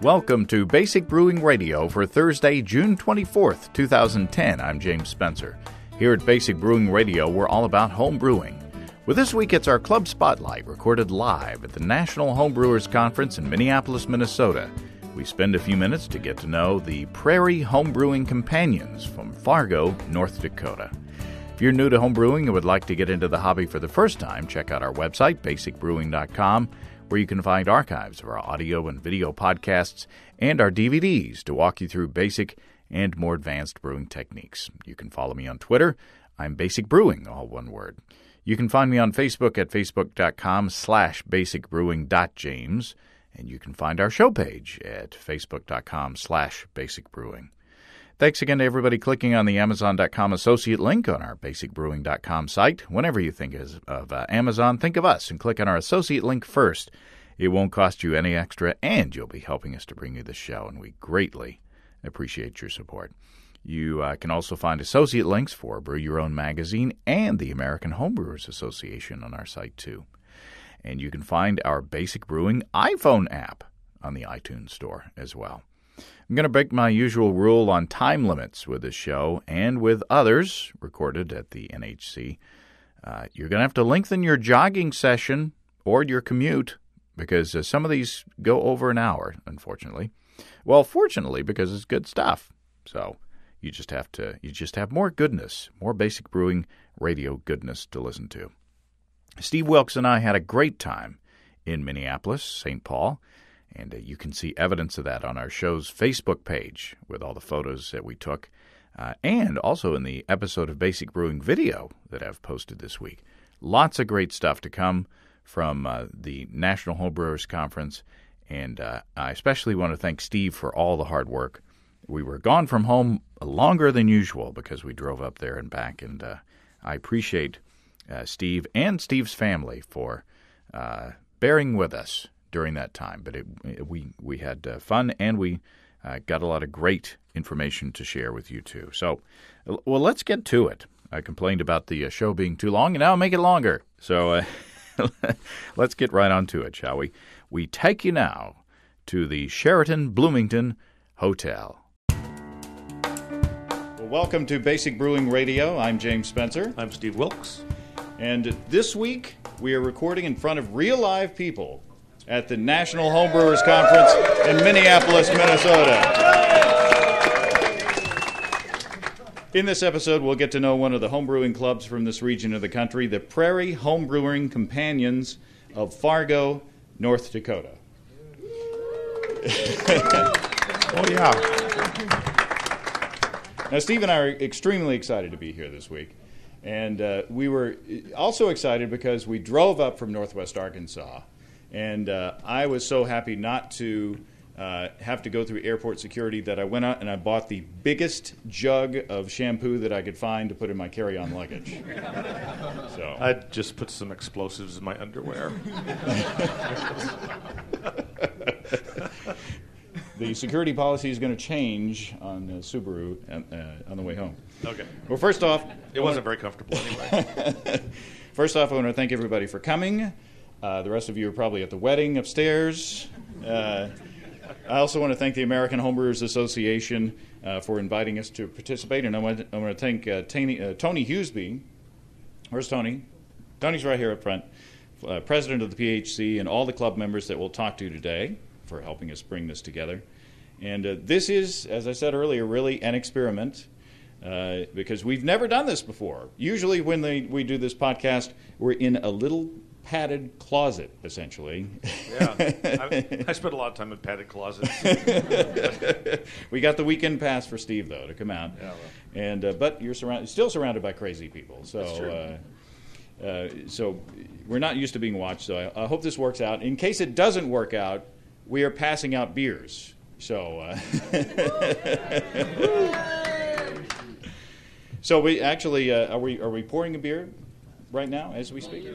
Welcome to Basic Brewing Radio for Thursday, June 24th, 2010. I'm James Spencer. Here at Basic Brewing Radio, we're all about home brewing. Well, this week it's our Club Spotlight, recorded live at the National Homebrewers Conference in Minneapolis, Minnesota. We spend a few minutes to get to know the Prairie Homebrewing Companions from Fargo, North Dakota. If you're new to homebrewing and would like to get into the hobby for the first time, check out our website, basicbrewing.com, where you can find archives of our audio and video podcasts and our DVDs to walk you through basic and more advanced brewing techniques. You can follow me on Twitter. I'm Basic Brewing, all one word. You can find me on Facebook at facebook.com/basicbrewing.james, and you can find our show page at facebook.com/basicbrewing. Thanks again to everybody clicking on the Amazon.com associate link on our basicbrewing.com site. Whenever you think of Amazon, think of us and click on our associate link first. It won't cost you any extra, and you'll be helping us to bring you the show, and we greatly appreciate your support. You can also find associate links for Brew Your Own magazine and the American Homebrewers Association on our site, too. And you can find our Basic Brewing iPhone app on the iTunes Store as well. I'm going to break my usual rule on time limits with this show and with others recorded at the NHC. You're going to have to lengthen your jogging session or your commute because some of these go over an hour, unfortunately. Well, fortunately, because it's good stuff. So you just have more goodness, more Basic Brewing radio goodness to listen to. Steve Wilkes and I had a great time in Minneapolis, St. Paul. And you can see evidence of that on our show's Facebook page with all the photos that we took, and also in the episode of Basic Brewing video that I've posted this week. Lots of great stuff to come from the National Homebrewers Conference, and I especially want to thank Steve for all the hard work. We were gone from home longer than usual because we drove up there and back, and I appreciate Steve and Steve's family for bearing with us during that time. But we had fun, and we got a lot of great information to share with you, too. So, well, let's get to it. I complained about the show being too long, and now I'll make it longer. So let's get right on to it, shall we? We take you now to the Sheraton Bloomington Hotel. Well, welcome to Basic Brewing Radio. I'm James Spencer. I'm Steve Wilkes. And this week, we are recording in front of real live people at the National Homebrewers Conference in Minneapolis, Minnesota. In this episode, we'll get to know one of the homebrewing clubs from this region of the country, the Prairie Homebrewing Companions of Fargo, North Dakota. Oh, yeah. Now, Steve and I are extremely excited to be here this week. And we were also excited because we drove up from Northwest Arkansas. And I was so happy not to have to go through airport security that I went out and I bought the biggest jug of shampoo that I could find to put in my carry-on luggage. So I just put some explosives in my underwear. The security policy is going to change on Subaru on the way home. Okay. Well, first off, it wasn't very comfortable anyway. First off, I want to thank everybody for coming. The rest of you are probably at the wedding upstairs. I also want to thank the American Homebrewers Association for inviting us to participate. And I want to thank Tony Huseby. Where's Tony? Tony's right here up front. President of the PHC and all the club members that we'll talk to today for helping us bring this together. And this is, as I said earlier, really an experiment because we've never done this before. Usually when we do this podcast, we're in a little padded closet, essentially. Yeah, I spent a lot of time in padded closets. We got the weekend pass for Steve, though, to come out. Yeah, well. And but you're still surrounded by crazy people. So, that's true. So we're not used to being watched. So I hope this works out. In case it doesn't work out, we are passing out beers. So, so we actually are we pouring a beer right now as we speak?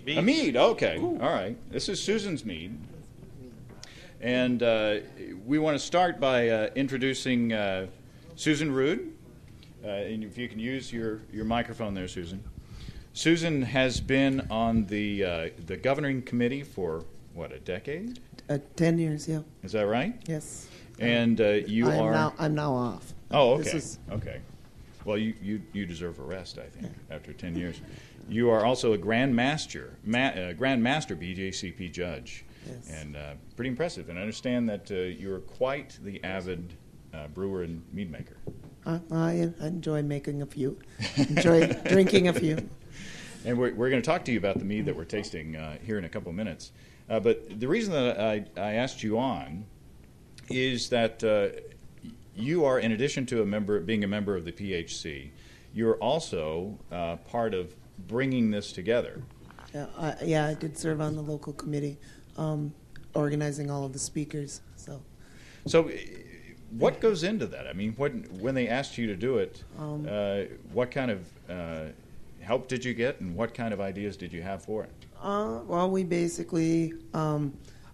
A mead. Okay. Ooh. All right. This is Susan's mead. And we want to start by introducing Susan Rude. And if you can use your microphone there, Susan. Susan has been on the governing committee for a decade? 10 years, yeah. Is that right? Yes. And I'm now off. Oh, okay. Okay. Well, you deserve a rest, I think, after 10 years. You are also a Grand Master BJCP judge. Yes. And pretty impressive. And I understand that you're quite the avid brewer and mead maker. I enjoy making a few. Enjoy drinking a few. And we're going to talk to you about the mead that we're tasting here in a couple of minutes. But the reason that I asked you on is that you are, in addition to being a member of the PHC, you're also part of bringing this together. I did serve on the local committee, organizing all of the speakers. So what goes into that? I mean, when they asked you to do it, what kind of help did you get, and what kind of ideas did you have for it? Well, we basically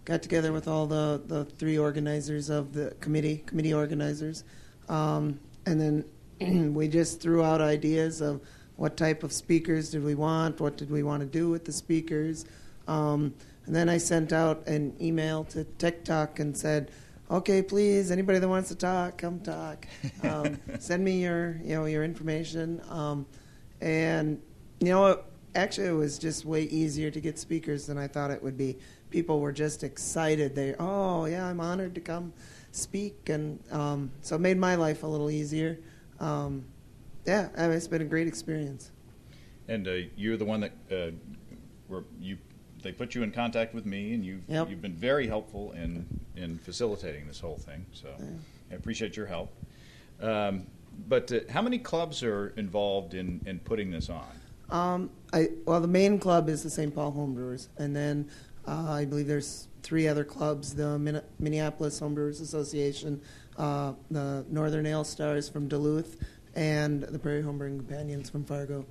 got together with all the three organizers of the committee organizers, and then we just threw out ideas of what type of speakers did we want, what did we want to do with the speakers, and then I sent out an email to TikTok and said, okay, please, anybody that wants to talk, come talk. Send me your information. And actually, it was just way easier to get speakers than I thought it would be. People were just excited. I'm honored to come speak, and so it made my life a little easier. It's been a great experience. And you're the one that they put you in contact with me, and you've been very helpful in facilitating this whole thing. So I appreciate your help. But how many clubs are involved in putting this on? The main club is the St. Paul Homebrewers, and then I believe there's 3 other clubs: the Minneapolis Homebrewers Association, the Northern Ale Stars from Duluth, and the Prairie Homebrewing Companions from Fargo.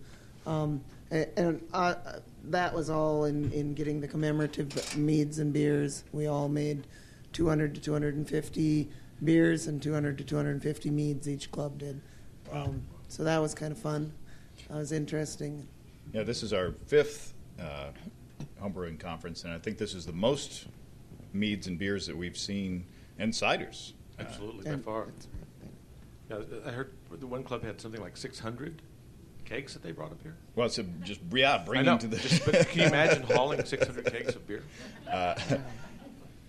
That was all in getting the commemorative meads and beers. We all made 200 to 250 beers and 200 to 250 meads, each club did. So that was kind of fun. That was interesting. Yeah, this is our 5th homebrewing conference, and I think this is the most meads and beers that we've seen, and ciders. Absolutely, by far. Yeah, I heard the one club had something like 600 kegs that they brought up here. Well, so bringing to the. But can you imagine hauling 600 kegs of beer?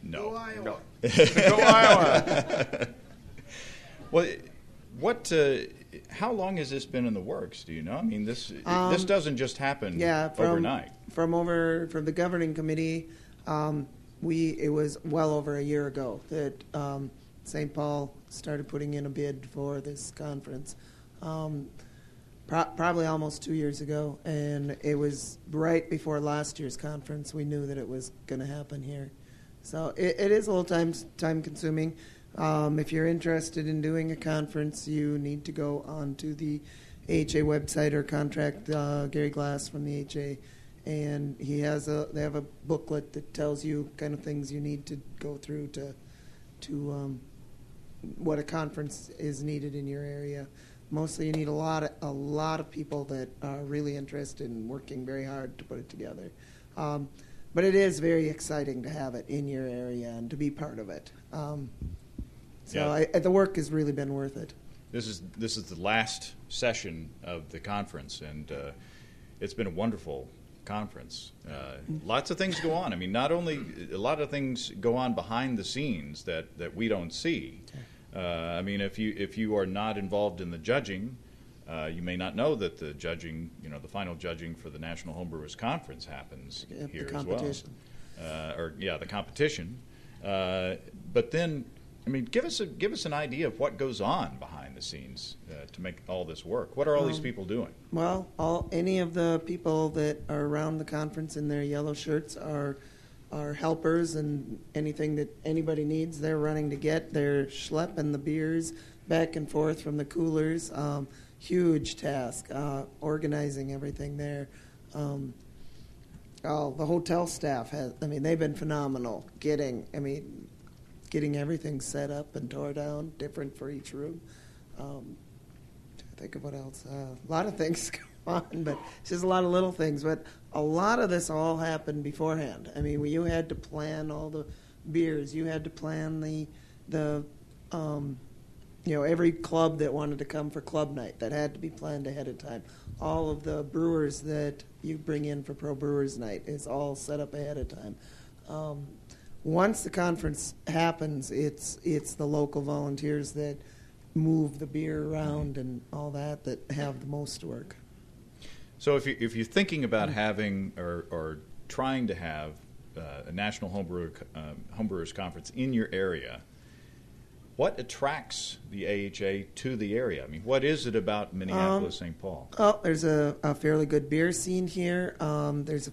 No. Go Iowa. Go Iowa. Well, how long has this been in the works? Do you know? I mean, this doesn't just happen overnight. From the governing committee, it was well over a year ago that St. Paul started putting in a bid for this conference. Probably almost 2 years ago, and it was right before last year's conference. We knew that it was going to happen here, so it is a little time consuming. If you're interested in doing a conference, you need to go onto the AHA website or contact Gary Glass from the AHA, and they have a booklet that tells you kind of things you need to go through to what a conference is needed in your area. Mostly, you need a lot of people that are really interested in working very hard to put it together. But it is very exciting to have it in your area and to be part of it. The work has really been worth it. This is the last session of the conference, and it's been a wonderful conference. Lots of things go on. I mean, not only a lot of things go on behind the scenes that we don't see. I mean, if you are not involved in the judging, you may not know that the judging, the final judging for the National Homebrewers Conference happens here as well. The competition. But then, I mean, give us an idea of what goes on behind the scenes to make all this work. What are all these people doing? Well, any of the people that are around the conference in their yellow shirts are helpers, and anything that anybody needs, they're running to get. They're schlepping the beers back and forth from the coolers. Huge task, organizing everything there. The hotel staff they've been phenomenal getting everything set up and tore down, different for each room. Think of what else. A lot of things fun, but it's just a lot of little things. But a lot of this all happened beforehand. I mean, you had to plan all the beers. You had to plan the every club that wanted to come for club night. That had to be planned ahead of time. All of the brewers that you bring in for Pro Brewers Night is all set up ahead of time. Once the conference happens, it's the local volunteers that move the beer around and all that have the most work. So if you're thinking about having or trying to have a national homebrewers conference in your area, what attracts the AHA to the area? I mean, what is it about Minneapolis, St. Paul? Oh, there's a fairly good beer scene here. There's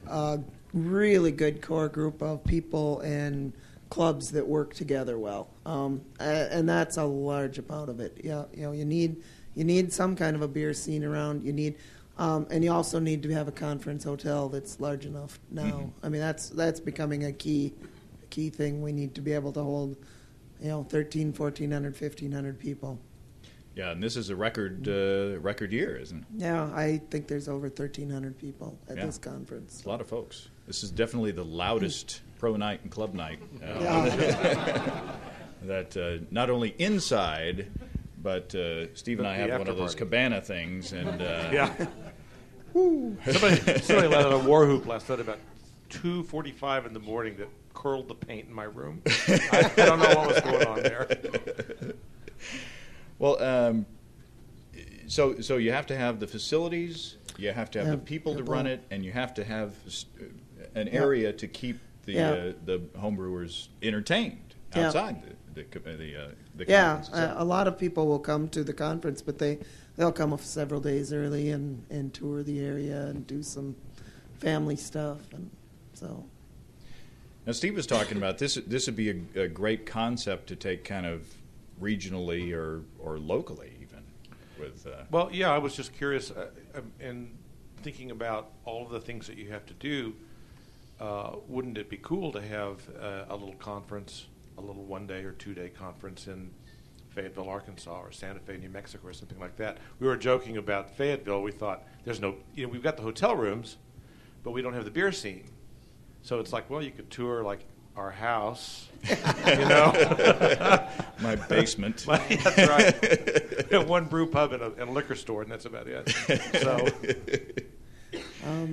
a really good core group of people and clubs that work together well, and that's a large amount of it. Yeah, you need some kind of a beer scene around. You need, and you also need to have a conference hotel that's large enough now. Mm-hmm. I mean, that's becoming a key thing. We need to be able to hold 1,300, 1,400, 1,500 people. Yeah, and this is a record year, isn't it? Yeah, I think there's over 1,300 people at this conference. It's a lot of folks. This is definitely the loudest pro night and club night that not only inside, but Steve and I have one of those cabana things, and somebody let out a war whoop last night about 2:45 in the morning that curled the paint in my room. I don't know what was going on there. Well, so you have to have the facilities, you have to have the people to run it, and you have to have an area to keep the homebrewers entertained outside the conference. A lot of people will come to the conference, but they'll come several days early and tour the area and do some family stuff, and so. Now, Steve was talking about this would be a great concept to take kind of regionally or locally even with. Well, yeah, I was just curious, and thinking about all of the things that you have to do. Wouldn't it be cool to have a little conference, a little 1-day or 2-day conference in Fayetteville, Arkansas, or Santa Fe, New Mexico, or something like that? We were joking about Fayetteville. We thought there's no, we've got the hotel rooms, but we don't have the beer scene. So it's like, well, you could tour like our house, my basement. That's right. We have one brew pub and a liquor store, and that's about it. So.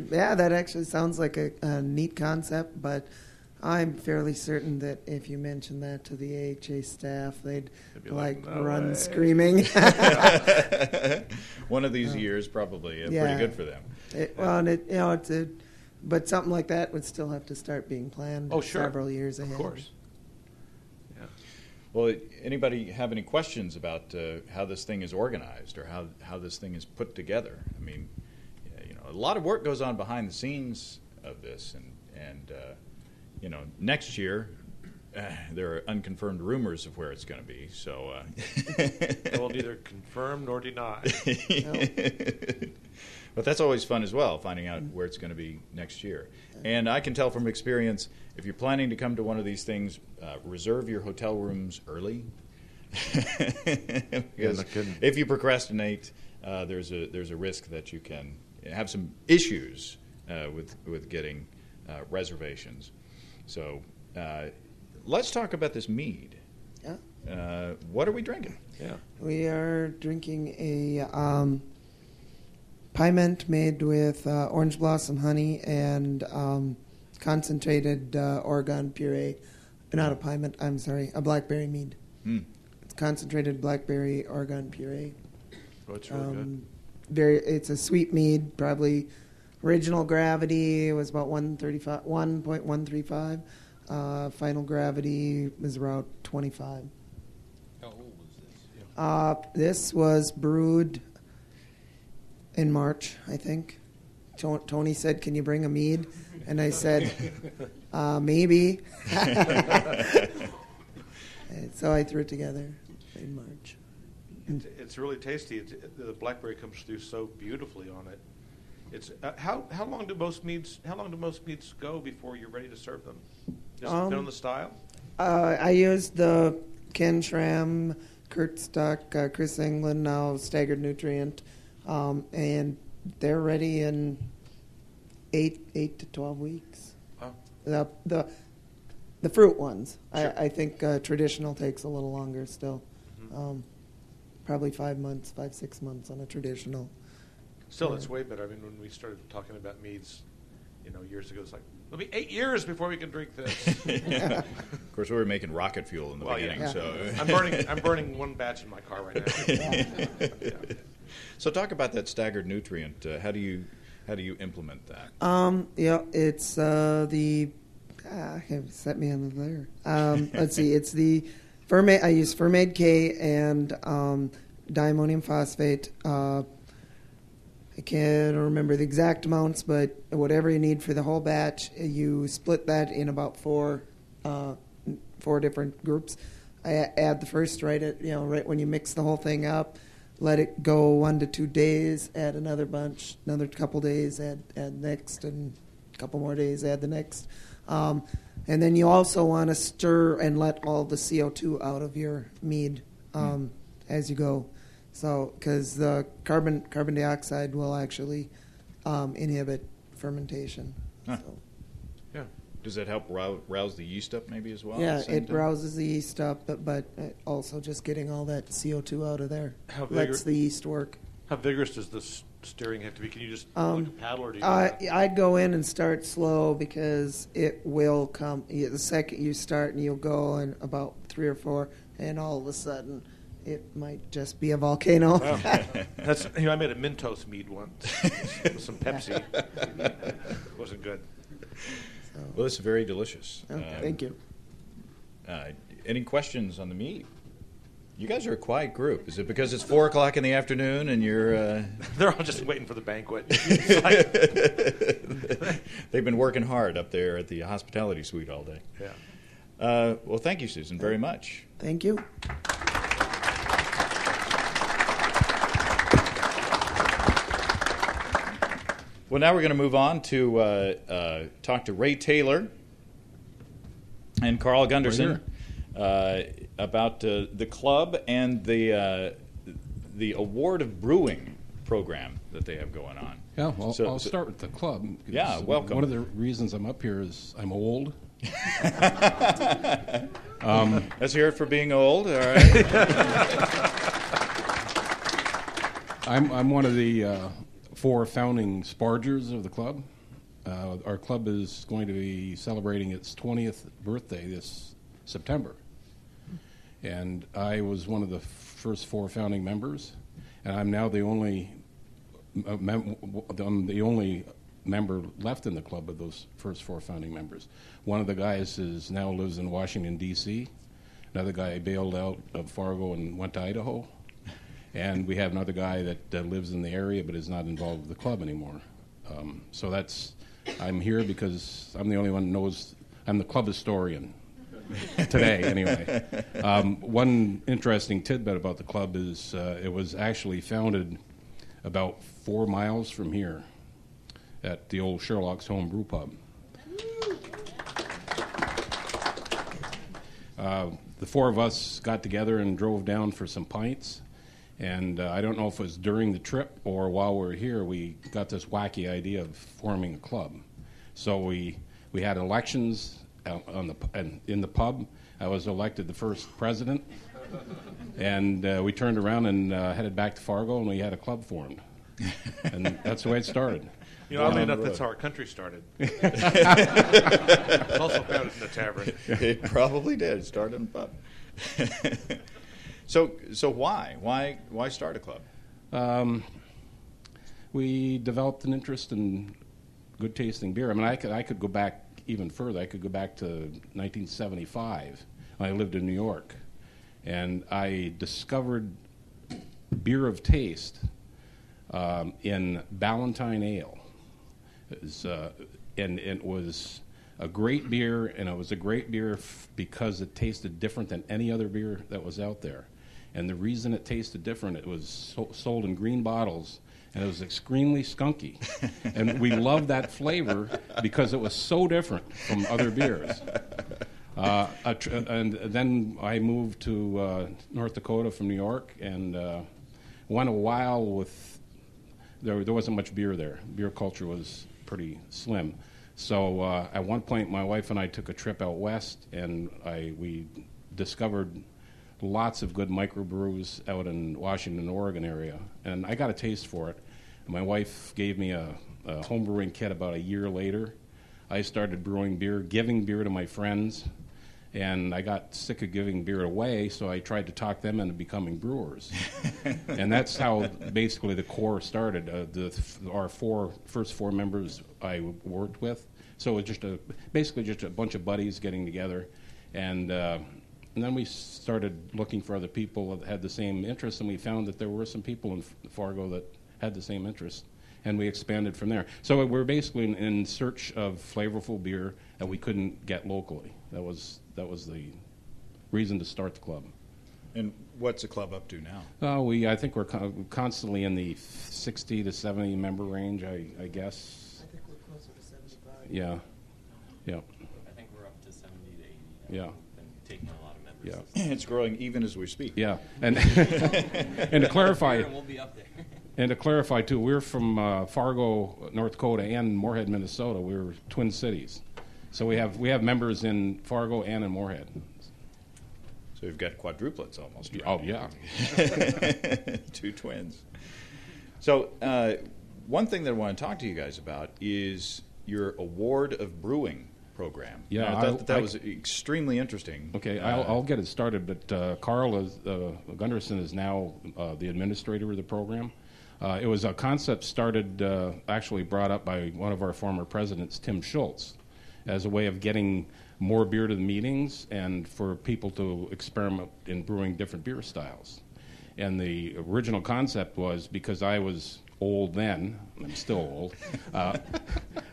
That actually sounds like a neat concept, but I'm fairly certain that if you mention that to the AHA staff, they'd run screaming. One of these years, probably pretty good for them. But something like that would still have to start being planned several years ahead. Of course. Yeah. Well, anybody have any questions about how this thing is organized or how this thing is put together? I mean, a lot of work goes on behind the scenes of this, and next year there are unconfirmed rumors of where it's going to be. So I will neither confirm nor deny. But that's always fun as well, finding out where it's going to be next year. And I can tell from experience, if you're planning to come to one of these things, reserve your hotel rooms early. Because if you procrastinate, there's a risk that you can have some issues with getting reservations. So let's talk about this mead. Yeah. What are we drinking? Yeah. We are drinking a Pyment made with orange blossom honey and concentrated Oregon puree. Not a Pyment, I'm sorry, a blackberry mead. It's concentrated blackberry Oregon puree. Oh, it's really good. It's a sweet mead. Probably original gravity was about 1.135. Final gravity was around 25. How old was this? This was brewed in March, I think. Tony said, "Can you bring a mead?" And I said, "Maybe." So I threw it together in March. It's really tasty. The blackberry comes through so beautifully on it. It's how long do most meads go before you're ready to serve them? Does it depend on the style? I used the Ken Schramm, Kurt Stock, Chris England, now Staggered Nutrient. And they're ready in 8 to 12 weeks. Wow. The fruit ones. Sure. I think traditional takes a little longer still. Mm-hmm. Probably 6 months on a traditional. Still, it's way better. I mean, when we started talking about meads, years ago, it's like, it'll be 8 years before we can drink this. Of course, we were making rocket fuel in the beginning. yeah. So I'm burning one batch in my car right now. Yeah. So talk about that staggered nutrient. How do you implement that? It's set me on there. Let's see. It's the Fermaid. I use Fermaid K and diammonium phosphate. I can't remember the exact amounts, but whatever you need for the whole batch, you split that in about four different groups. I add the first right when you mix the whole thing up. Let it go 1 to 2 days. Add another bunch. Another couple days. Add next, and a couple more days. Add the next. And then you also want to stir and let all the CO2 out of your mead as you go. So, because the carbon dioxide will actually inhibit fermentation. Huh. So. Yeah. Does that help rouse the yeast up maybe as well? Yeah, at the same it time? rouses the yeast up, but also just getting all that CO2 out of there lets the yeast work. How vigorous does this stirring have to be? Can you just like a paddle, or do you? I'd go in and start slow because it will come. The second you start, and you'll go in about 3 or 4, and all of a sudden, it might just be a volcano. Wow. That's I made a Mentos mead once with some Pepsi. It wasn't good. So, Well, it's very delicious. thank you. Any questions on the mead? You guys are a quiet group. Is it because it's 4 o'clock in the afternoon and you're... They're all just waiting for the banquet. They've been working hard up there at the hospitality suite all day. Yeah. Well, thank you, Susan, very much. Thank you. Well, now we're going to move on to talk to Ray Taylor and Carl Gunderson about the club and the Award of Brewing program that they have going on. Yeah, well, I'll start with the club. Yeah, welcome. One of the reasons I'm up here is I'm old. Let's hear it for being old. All right. I'm one of the 4 founding spargers of the club. Our club is going to be celebrating its 20th birthday this September. And I was one of the first 4 founding members, and I'm now the only member left in the club of those first 4 founding members. One of the guys now lives in Washington, D.C. Another guy bailed out of Fargo and went to Idaho. And we have another guy that lives in the area but is not involved with the club anymore. So I'm here because I'm the only one who knows. I'm the club historian today, anyway. One interesting tidbit about the club is it was actually founded about 4 miles from here at the old Sherlock's Home Brew Pub. The 4 of us got together and drove down for some pints. And I don't know if it was during the trip or while we were here, we got this wacky idea of forming a club. So we had elections in the pub. I was elected the first president. And we turned around and headed back to Fargo, and we had a club formed. And that's the way it started. Oddly enough, that's how our country started. It's also founded in a tavern. It probably did. It started in a pub. So why start a club? We developed an interest in good tasting beer. I mean, I could go back even further. I could go back to 1975 when I lived in New York, and I discovered beer of taste in Ballantine Ale. And it was a great beer, and it was a great beer because it tasted different than any other beer that was out there. And the reason it tasted different, it was sold in green bottles, and it was extremely skunky. And we loved that flavor because it was so different from other beers. And then I moved to North Dakota from New York and went a while with there wasn't much beer there. Beer culture was pretty slim. So at one point, my wife and I took a trip out west, and we discovered lots of good microbrews out in Washington, Oregon area, and I got a taste for it. My wife gave me a home brewing kit about a year later. I started brewing beer, giving beer to my friends, and I got sick of giving beer away, so I tried to talk them into becoming brewers. And that's how basically the core started. Our first four members I worked with. So it was basically just a bunch of buddies getting together. And then we started looking for other people that had the same interests, and we found that there were some people in Fargo that had the same interests. And we expanded from there. So we're basically in search of flavorful beer that we couldn't get locally. That was the reason to start the club. And what's the club up to now? I think we're constantly in the 60 to 70 member range, I guess. I think we're closer to 75. Yeah. I think we're up to 70 to 80 now. Yeah. We've been taking a lot of members. Yeah. It's growing even as we speak. Yeah. And and to clarify, We'll be up there. And to clarify, too, we're from Fargo, North Dakota, and Moorhead, Minnesota. We're twin cities. So we have members in Fargo and in Moorhead. So you've got quadruplets almost. Oh, yeah. Two twins. So one thing that I want to talk to you guys about is your Award of Brewing program. Yeah, I thought that was extremely interesting. Okay, I'll get it started, but Carl Gunderson is now the administrator of the program. It was a concept actually brought up by one of our former presidents, Tim Schultz, as a way of getting more beer to the meetings and for people to experiment in brewing different beer styles. And the original concept was, because I was old then, I'm still old,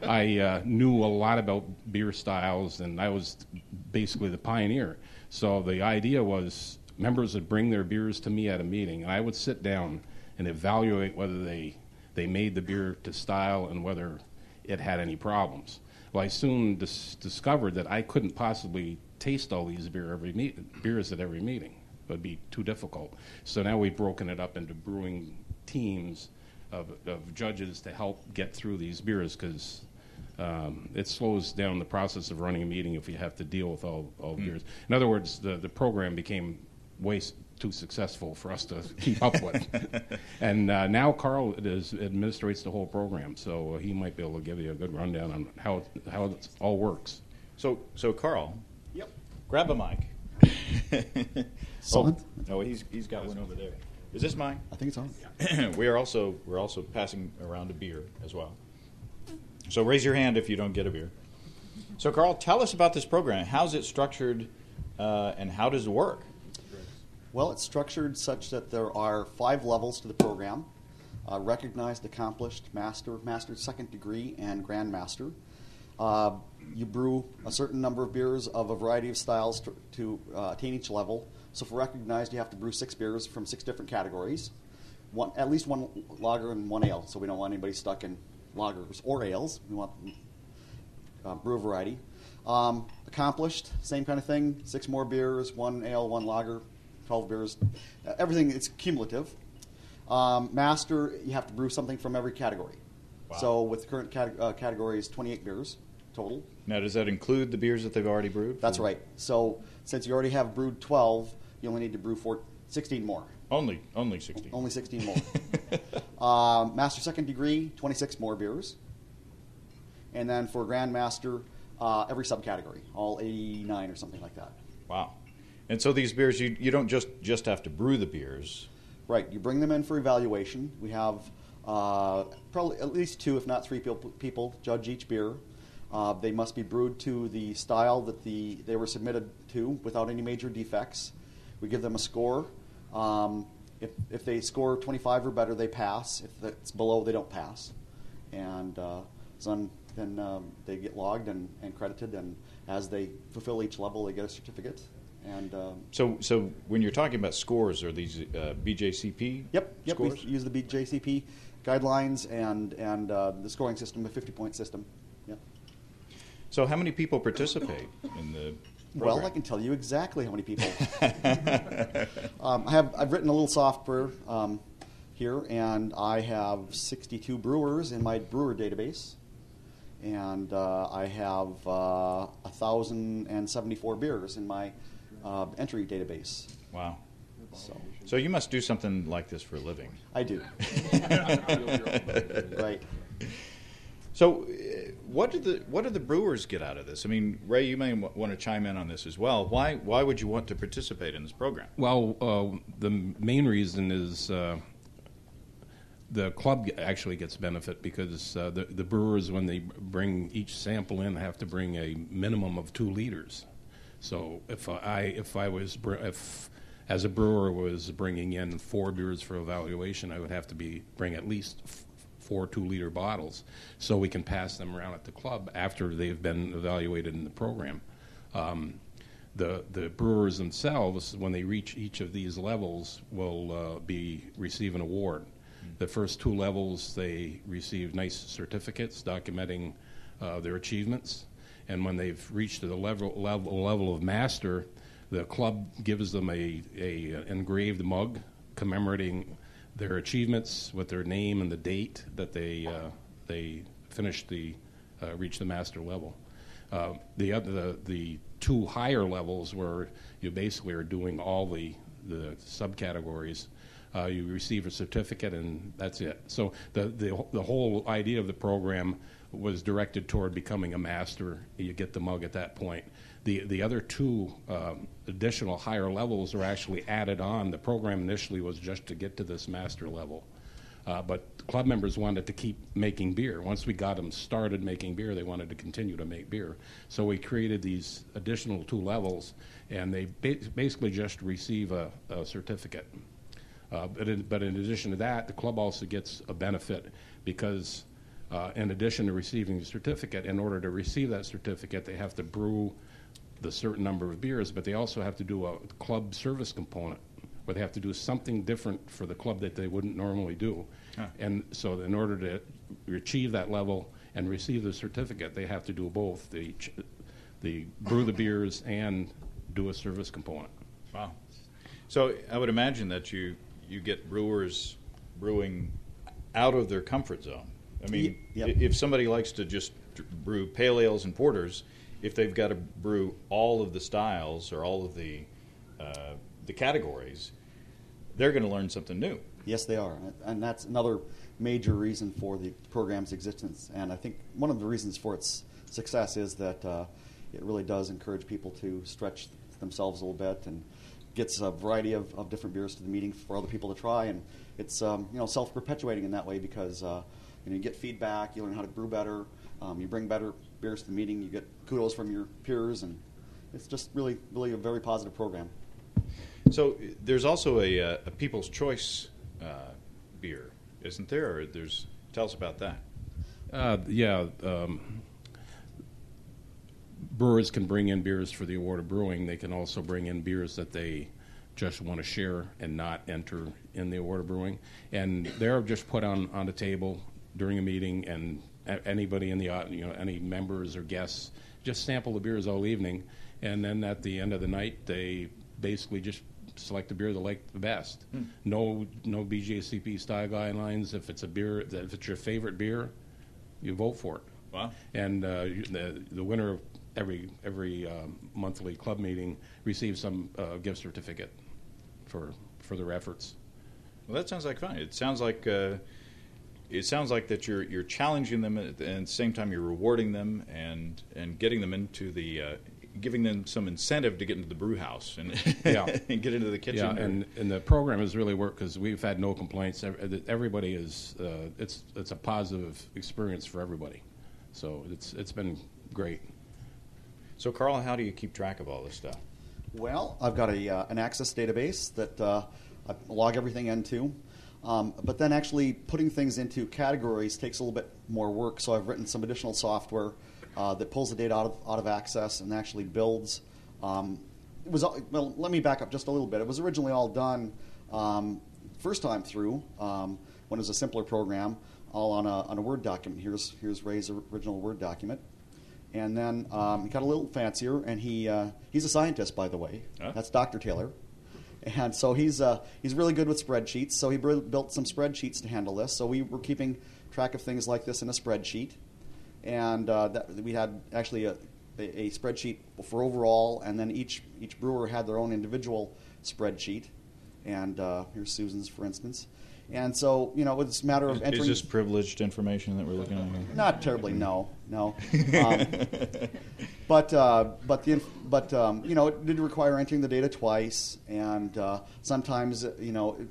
I knew a lot about beer styles, and I was basically the pioneer. So the idea was members would bring their beers to me at a meeting, and I would sit down and evaluate whether they made the beer to style and whether it had any problems. Well, I soon discovered that I couldn't possibly taste all these beers at every meeting. It would be too difficult. So now we've broken it up into brewing teams of judges to help get through these beers, because it slows down the process of running a meeting if you have to deal with all beers. In other words, the program became way too successful for us to keep up with. And now Carl administrates the whole program, so he might be able to give you a good rundown on how it all works. So Carl, Yep. grab a mic. On? Oh, he's got one over there. Is this mine? I think it's on. we're also passing around a beer as well. So raise your hand if you don't get a beer. So Carl, tell us about this program. How's it structured, and how does it work? Well, it's structured such that there are 5 levels to the program: recognized, accomplished, master, second degree, and grandmaster. You brew a certain number of beers of a variety of styles to attain each level. So for recognized, you have to brew 6 beers from 6 different categories, at least 1 lager and 1 ale. So we don't want anybody stuck in lagers or ales. We want brew a variety. Accomplished, same kind of thing: 6 more beers, 1 ale, 1 lager, 12 beers. Everything, it's cumulative. Master, you have to brew something from every category. Wow. So with the current category is 28 beers total. Now, does that include the beers that they've already brewed? That's right. So since you already have brewed 12, you only need to brew 16 more. Only 16. Only 16 more. Master second degree, 26 more beers. And then for Grandmaster, every subcategory, all 89 or something like that. Wow. And so these beers, you don't just have to brew the beers. Right. You bring them in for evaluation. We have probably at least 2, if not 3 people judge each beer. They must be brewed to the style that they were submitted to without any major defects. We give them a score. If they score 25 or better, they pass. If it's below, they don't pass. And then they get logged and credited, and as they fulfill each level, they get a certificate. And So when you're talking about scores, are these BJCP Yep. scores? We use the BJCP guidelines and the scoring system, the 50-point system. Yep. So how many people participate in the program? Well, I can tell you exactly how many people. I've written a little software here, and I have 62 brewers in my brewer database, and I have 1,074 beers in my entry database. Wow. So So you must do something like this for a living. I do. Right. So, what do the brewers get out of this? I mean, Ray, you may want to chime in on this as well. Why would you want to participate in this program? Well, the main reason is the club actually gets benefit because the brewers, when they bring each sample in, have to bring a minimum of 2 liters. So if as a brewer was bringing in 4 beers for evaluation, I would have to bring at least 4 2-liter bottles, so we can pass them around at the club after they've been evaluated in the program. The brewers themselves, when they reach each of these levels, will receive an award. The first 2 levels, they receive nice certificates documenting their achievements, and when they've reached the level of master, the club gives them a engraved mug commemorating their achievements with their name and the date that they reached the master level. The 2 higher levels, where you basically are doing all the subcategories, you receive a certificate and that's it. So the whole idea of the program was directed toward becoming a master. You get the mug at that point. The other 2 additional higher levels are actually added on. The program initially was just to get to this master level. But club members wanted to keep making beer. Once we got them started making beer, they wanted to continue to make beer. So we created these additional 2 levels, and they basically just receive a certificate. But in addition to that, the club also gets a benefit because in addition to receiving the certificate, in order to receive that certificate, they have to brew the certain number of beers, but they also have to do a club service component where they have to do something different for the club that they wouldn't normally do. Huh. And so in order to achieve that level and receive the certificate, they have to do both. They brew the beers and do a service component. Wow. So I would imagine that you get brewers brewing out of their comfort zone. I mean, yep. If somebody likes to just brew pale ales and porters, if they've got to brew all of the styles or all of the categories, they're going to learn something new. Yes, they are. And that's another major reason for the program's existence. And I think one of the reasons for its success is that it really does encourage people to stretch themselves a little bit and gets a variety of different beers to the meeting for other people to try. And it's self-perpetuating in that way because you get feedback, you learn how to brew better, you bring better beers to the meeting, you get kudos from your peers, and it's just really, really a very positive program. So there's also a People's Choice beer, isn't there? Or tell us about that. Brewers can bring in beers for the award of brewing. They can also bring in beers that they just want to share and not enter in the award of brewing. And they're just put on the table during a meeting, and anybody in the any members or guests just sample the beers all evening, and then at the end of the night they basically just select the beer they like the best. No BJCP style guidelines. If it's a beer, if it's your favorite beer, you vote for it. Wow! And the winner of every monthly club meeting receives some gift certificate for their efforts. Well, that sounds like fun. It sounds like that you're challenging them, and at the same time you're rewarding them and getting them into the giving them some incentive to get into the brew house and and get into the kitchen. Yeah, and the program has really worked because we've had no complaints. Everybody is it's a positive experience for everybody. So it's been great. So Carl, how do you keep track of all this stuff? Well, I've got an Access database that I log everything into. But then actually putting things into categories takes a little bit more work. So I've written some additional software that pulls the data out of Access and actually builds. Let me back up just a little bit. It was originally all done first time through when it was a simpler program, all on a Word document. Here's Ray's original Word document. And then he got a little fancier, and he's a scientist, by the way. Huh? That's Dr. Taylor. And so he's really good with spreadsheets. So he built some spreadsheets to handle this. So we were keeping track of things like this in a spreadsheet, and we had actually a spreadsheet for overall, and then each brewer had their own individual spreadsheet. And here's Susan's, for instance. And so, it's a matter of entering. Is this privileged information that we're looking at here? Not terribly, no. But it did require entering the data twice, and sometimes,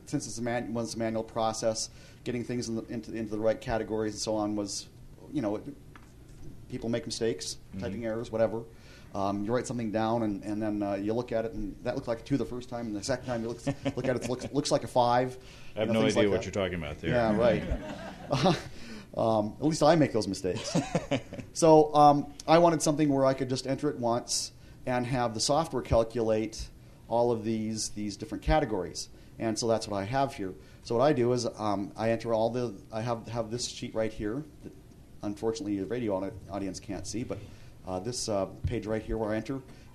since it's a manual process, getting things into the right categories and so on was, people make mistakes, typing errors, whatever. You write something down, and then you look at it, and that looked like a 2 the first time, and the second time you look at it, it looks like a 5. I have no idea what you're talking about there. Yeah, right. At least I make those mistakes. So I wanted something where I could just enter it once and have the software calculate all of these different categories. And so that's what I have here. So what I do is I enter I have this sheet right here that unfortunately the radio audience can't see, but this page right here where I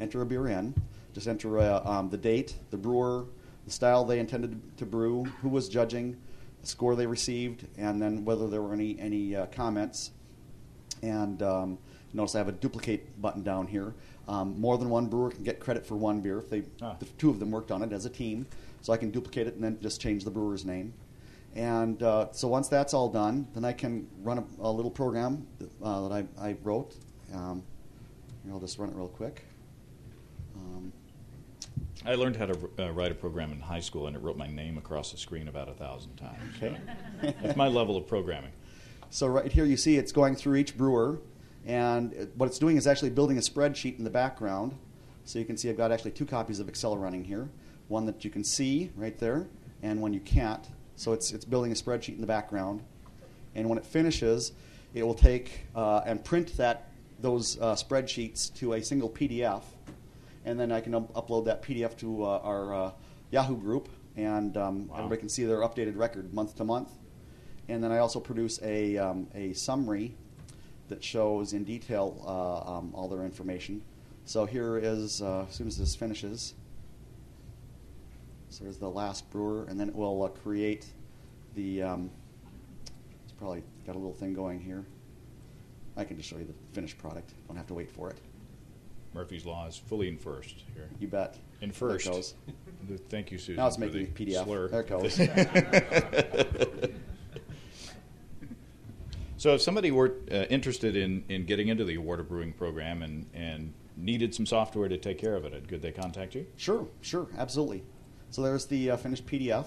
enter a beer in, just enter the date, the brewer, the style they intended to brew, who was judging, the score they received, and then whether there were any comments. And notice I have a duplicate button down here. More than one brewer can get credit for one beer if the 2 of them worked on it as a team. So I can duplicate it and then just change the brewer's name. And so once that's all done, then I can run a little program that I wrote. Here, I'll just run it real quick. I learned how to write a program in high school, and it wrote my name across the screen about 1,000 times. Okay. That's my level of programming. So right here you see it's going through each brewer, and what it's doing is actually building a spreadsheet in the background. So you can see I've got actually 2 copies of Excel running here, one that you can see right there, and one you can't. So it's building a spreadsheet in the background, and when it finishes, it will take and print those spreadsheets to a single PDF, and then I can upload that PDF to our Yahoo group, and everybody can see their updated record month to month. And then I also produce a summary that shows in detail all their information. So here is, as soon as this finishes, so there's the last brewer, and then it will create the, it's probably got a little thing going here. I can just show you the finished product. Don't have to wait for it. Murphy's Law is fully in first here. You bet. In first. There it goes. Thank you, Susan. Now it's for making the PDF. slur. There it goes. So if somebody were interested in getting into the Award of Brewing program and needed some software to take care of it, could they contact you? Sure, absolutely. So there's the finished PDF,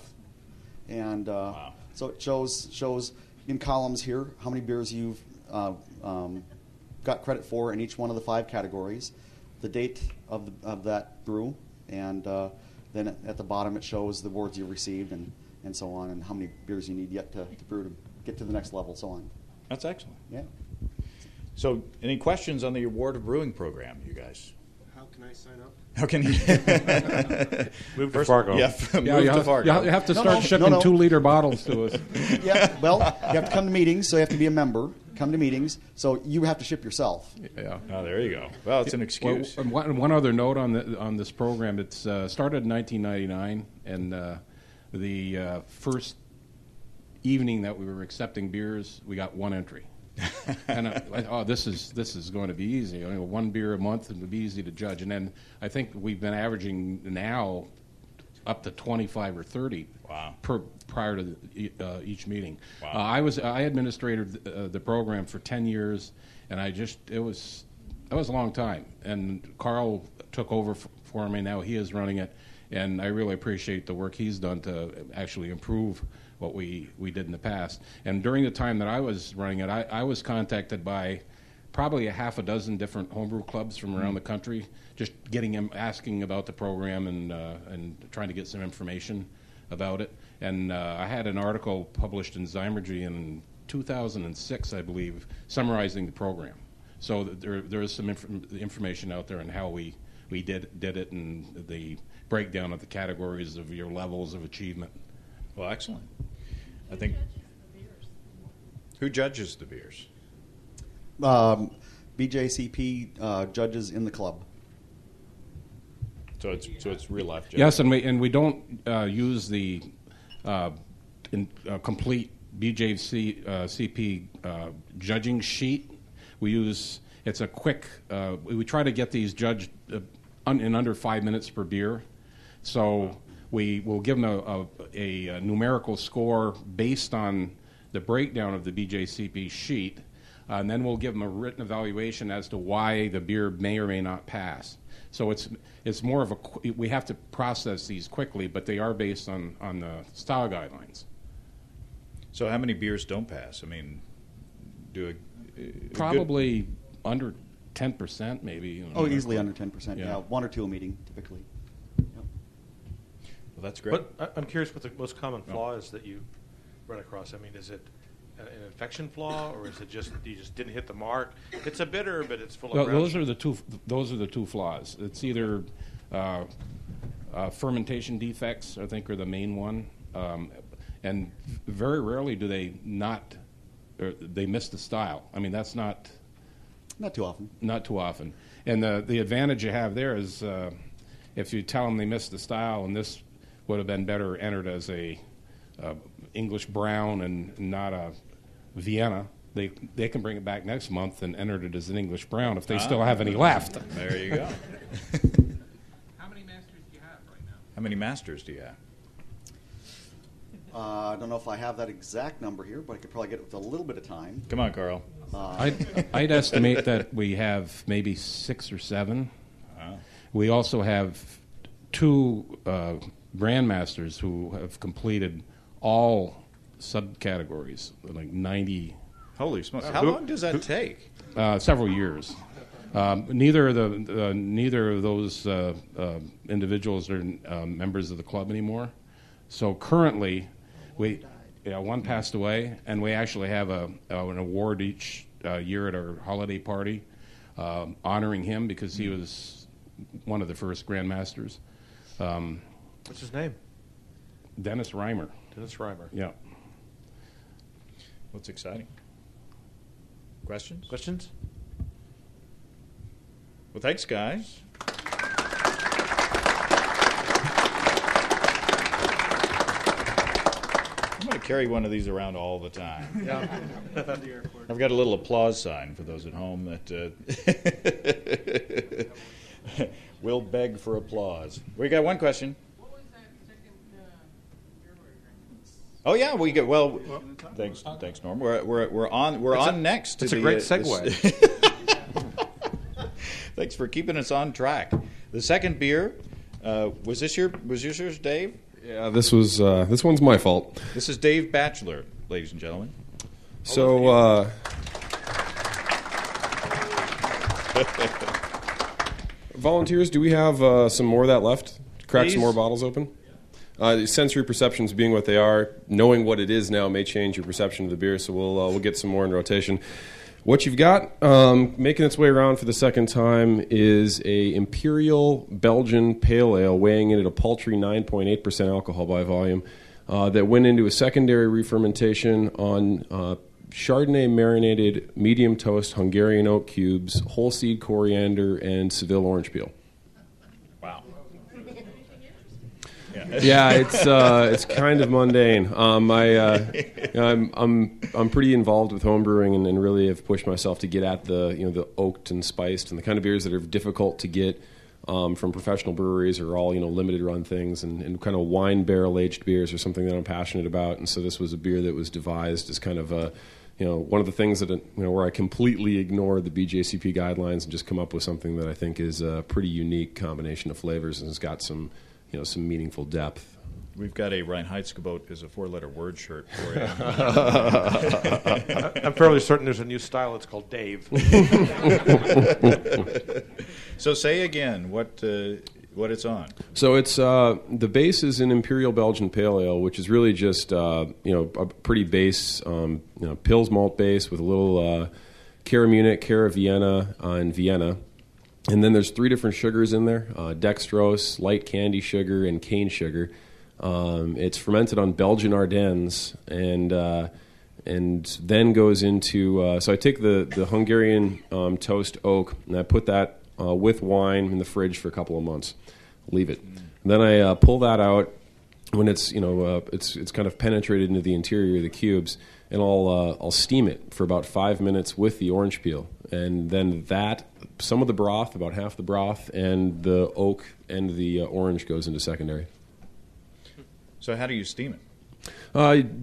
and Wow. so it shows in columns here how many beers you've got credit for in each one of the 5 categories, the date of that brew, and then at the bottom it shows the awards you received and so on, and how many beers you need yet to brew to get to the next level, so on. That's excellent. Yeah. So any questions on the Award of Brewing program, you guys? How can I sign up? How can you Move to Fargo. Yeah, move to Fargo. You have to No, start no, shipping no. 2-liter bottles to us. Yeah. Well, you have to come to meetings, so you have to be a member. Come to meetings, so you have to ship yourself. Yeah. Oh, there you go. Well, it's an excuse. Well, one other note on this program. It's started in 1999, and the first evening that we were accepting beers, we got 1 entry. And this is going to be easy. 1 beer a month, and it'll be easy to judge. And then I think we've been averaging now up to 25 or 30 Wow. prior to each meeting. Wow. I administrated the program for 10 years, and it was a long time. And Carl took over for me. Now he is running it, and I really appreciate the work he's done to actually improve what we did in the past. And during the time that I was running it, I was contacted by probably a half a dozen different homebrew clubs from around the country, just asking about the program and trying to get some information about it. And I had an article published in Zymergy in 2006, I believe, summarizing the program. So there is some information out there on how we did it and the breakdown of the categories of your levels of achievement. Well, excellent. I think. Who judges the beers? BJCP judges in the club. So it's real life. Yes, and we don't use the complete BJC CP judging sheet. We use it's a quick. We try to get these judged in under 5 minutes per beer. So we will give them a numerical score based on the breakdown of the BJCP sheet, and then we'll give them a written evaluation as to why the beer may or may not pass. So it's more of we have to process these quickly, but they are based on the style guidelines. So how many beers don't pass? I mean, probably under 10%, maybe. Easily under 10%. Yeah, 1 or 2 a meeting typically. Yep. Well, that's great. But I'm curious what the most common flaw is that you run across. I mean, is it an infection flaw, or is it just you just didn't hit the mark? It's a bitter, but it's full of. Those are the two flaws. It's either fermentation defects, I think, are the main one, and very rarely do they not. Or they miss the style. I mean, that's not too often. Not too often. And the advantage you have there is if you tell them they missed the style, and this would have been better entered as a English brown and not a Vienna, they can bring it back next month and enter it as an English brown if they still have any left. There you go. How many masters do you have right now? How many masters do you have? I don't know if I have that exact number here, but I could probably get it with a little bit of time. Come on, Carl. I'd estimate that we have maybe 6 or 7. We also have 2 grandmasters who have completed all subcategories, like 90. Holy smokes! How long does that take? Several years. Neither of those individuals are members of the club anymore. So currently, one passed away, and we actually have an award each year at our holiday party honoring him because he was one of the first grandmasters. What's his name? Dennis Reimer. Dennis Reimer. Yeah. What's exciting? Questions? Questions? Well, thanks, guys. I'm going to carry one of these around all the time. Yeah. I've got a little applause sign for those at home that will beg for applause. We got one question. What was that second beer we're drinking? Oh yeah, we get well. Thanks, Norm. We're on next. It's a great segue. Thanks for keeping us on track. The second beer was yours, Dave? Yeah, this one's my fault. This is Dave Batchelor, ladies and gentlemen. So, volunteers, do we have some more of that left? Crack Please. Some more bottles open? Sensory perceptions being what they are, knowing what it is now may change your perception of the beer, so we'll get some more in rotation. What you've got making its way around for the second time is a Imperial Belgian Pale Ale weighing in at a paltry 9.8% alcohol by volume that went into a secondary re-fermentation on Chardonnay marinated medium toast Hungarian oak cubes, whole seed coriander, and Seville orange peel. Wow. Yeah, it's kind of mundane. I'm pretty involved with homebrewing and really have pushed myself to get at the oaked and spiced and the kind of beers that are difficult to get from professional breweries or all limited run things and kind of wine barrel aged beers are something that I'm passionate about. And so this was a beer that was devised as kind of a one of the things that where I completely ignore the BJCP guidelines and just come up with something that I think is a pretty unique combination of flavors and has got some some meaningful depth. We've got a Reinheitsgebot as a 4-letter word shirt for you. I'm fairly certain there's a new style. It's called Dave. So say again what it's on. So it's the base is an Imperial Belgian Pale Ale, which is really just a pretty base Pils malt base with a little Cara Munich, Cara Vienna, and Vienna. And then there's 3 different sugars in there, dextrose, light candy sugar, and cane sugar. It's fermented on Belgian Ardennes and then goes into... so I take the Hungarian toast oak, and I put that with wine in the fridge for a couple of months. leave it. And then I pull that out when it's it's kind of penetrated into the interior of the cubes, and I'll steam it for about 5 minutes with the orange peel, and then some of the broth, about half the broth, and the oak and the orange goes into secondary. So how do you steam it?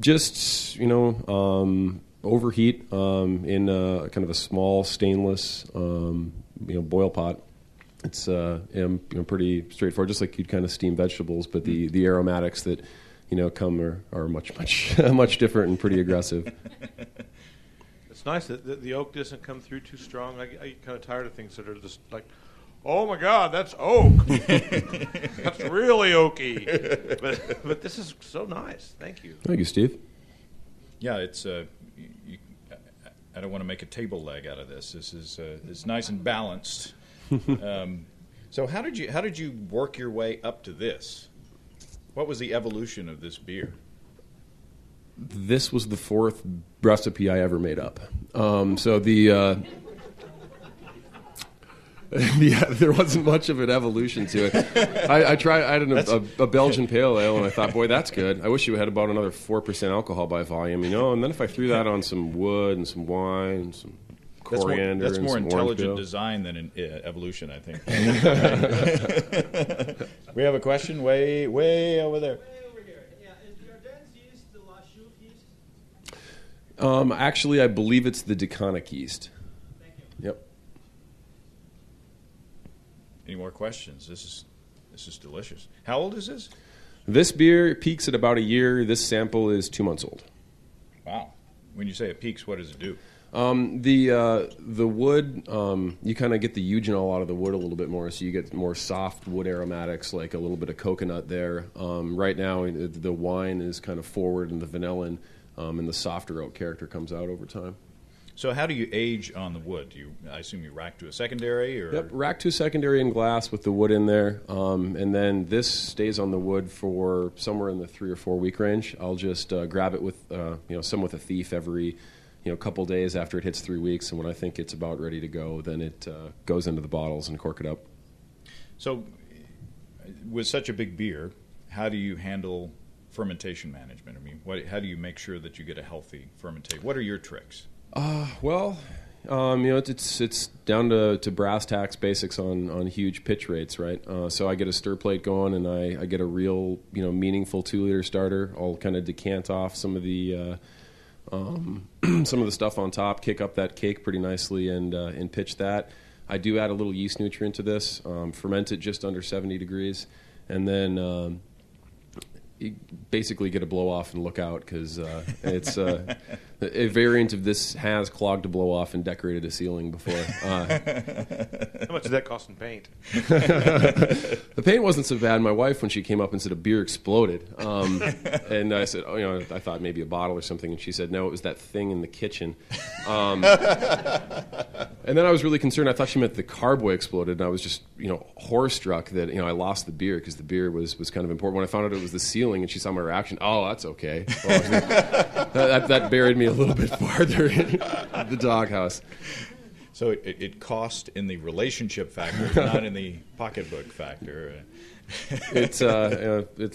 Just overheat in kind of a small stainless boil pot. It's pretty straightforward, just like you'd kind of steam vegetables, but the aromatics that come are much much different and pretty aggressive. It's nice that the oak doesn't come through too strong. I get kind of tired of things that are just like, oh my God, that's oak. That's really oaky. But this is so nice. Thank you. Thank you, Steve. Yeah, it's. I don't want to make a table leg out of this. This is it's nice and balanced. So how did you work your way up to this? What was the evolution of this beer? This was the 4th recipe I ever made up. So the there wasn't much of an evolution to it. I had a Belgian pale ale, and I thought, boy, that's good. I wish you had about another 4% alcohol by volume, And then if I threw that on some wood and some wine and some coriander, that's more and some intelligent design than evolution, I think. We have a question way over there. Is your dense yeast the La Chouffe yeast? Actually, I believe it's the Deconic yeast. Thank you. Yep. Any more questions? This is delicious. How old is this? This beer peaks at about a year. This sample is 2 months old. Wow. When you say it peaks, what does it do? The wood, you kind of get the eugenol out of the wood a little bit more, so you get more soft wood aromatics, like a little bit of coconut there. Right now, the wine is kind of forward in the vanillin, and the softer oak character comes out over time. So how do you age on the wood? I assume you rack to a secondary? Or? Yep, rack to a secondary in glass with the wood in there, and then this stays on the wood for somewhere in the 3 or 4 week range. I'll just grab it with, some with a thief every couple days after it hits 3 weeks, and when I think it's about ready to go, then it goes into the bottles and cork it up. So with such a big beer, how do you handle fermentation management? I mean, how do you make sure that you get a healthy fermentation? What are your tricks? It's down to brass tacks basics on huge pitch rates, right? So I get a stir plate going, and I get a real meaningful 2-liter starter. I'll kind of decant off some of the stuff on top, kick up that cake pretty nicely, and pitch that. I do add a little yeast nutrient to this, ferment it just under 70 degrees, and then you basically get a blow off and look out, because it's a variant of this has clogged a blow off and decorated a ceiling before. How much did that cost in paint? The paint wasn't so bad. My wife, when she came up and said a beer exploded, and I said, I thought maybe a bottle or something, and she said, no, it was that thing in the kitchen. And then I was really concerned. I thought she meant the carboy exploded, and I was just horror-struck that I lost the beer, because the beer was kind of important. When I found out it was the ceiling and she saw my reaction, oh, that's okay. Well, that buried me a little bit farther in the doghouse. So it cost in the relationship factor, not in the pocketbook factor. It's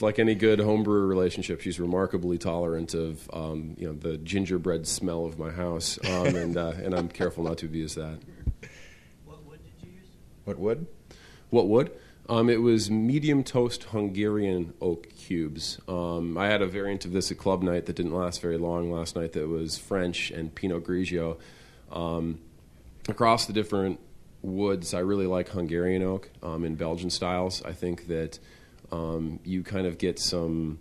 like any good homebrewer relationship. She's remarkably tolerant of the gingerbread smell of my house, and I'm careful not to abuse that. What wood did you use? What wood? What wood? It was medium toast Hungarian oak cubes. I had a variant of this at club night that didn't last very long last night that was French and Pinot Grigio. Across the different woods, I really like Hungarian oak in Belgian styles. I think that you kind of get some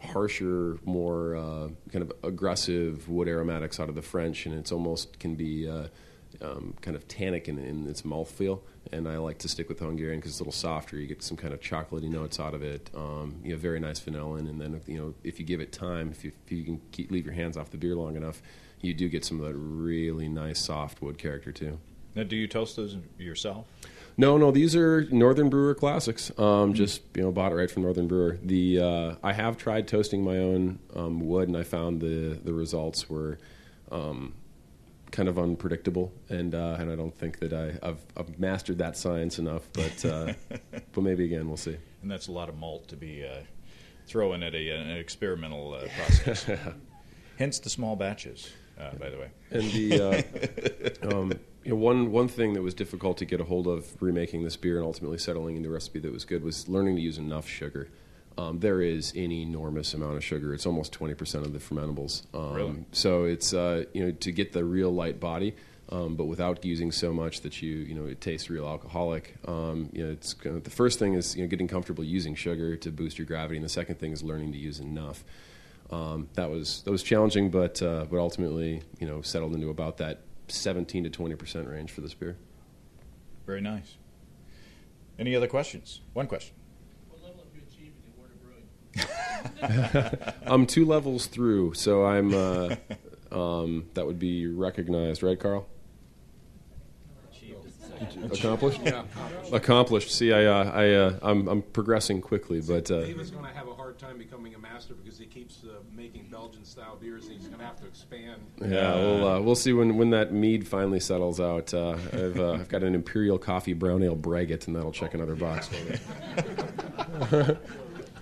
harsher, more kind of aggressive wood aromatics out of the French, and it's almost can be kind of tannic in its mouthfeel. And I like to stick with Hungarian because it's a little softer. You get some kind of chocolatey notes out of it. Very nice vanillin, and then if you give it time, if you can leave your hands off the beer long enough, you do get some of that really nice soft wood character too. Now, do you toast those yourself? No, these are Northern Brewer classics. Just bought it right from Northern Brewer. I have tried toasting my own wood, and I found the results were kind of unpredictable, and I don't think that I've mastered that science enough. But maybe again, we'll see. And that's a lot of malt to be throwing at an experimental process. Hence the small batches, by the way. And the one thing that was difficult to get a hold of remaking this beer and ultimately settling into a recipe that was good was learning to use enough sugar. There is an enormous amount of sugar. It's almost 20% of the fermentables. Really? So it's to get the real light body, but without using so much that it tastes real alcoholic. It's the first thing is getting comfortable using sugar to boost your gravity, and the second thing is learning to use enough. That was challenging, but ultimately settled into about that 17 to 20% range for this beer. Very nice. Any other questions? One question. What level have you achieved in the Word of Brewing? I'm 2 levels through, so I'm that would be recognized, right, Carl? Accomplished? Yeah. Accomplished. See, I'm progressing quickly, but Dave is going to have a hard time becoming a master because he keeps making Belgian-style beers, and he's going to have to expand. yeah, we'll see when that mead finally settles out. I've got an Imperial Coffee Brown Ale Braggot, and that'll check another box for me.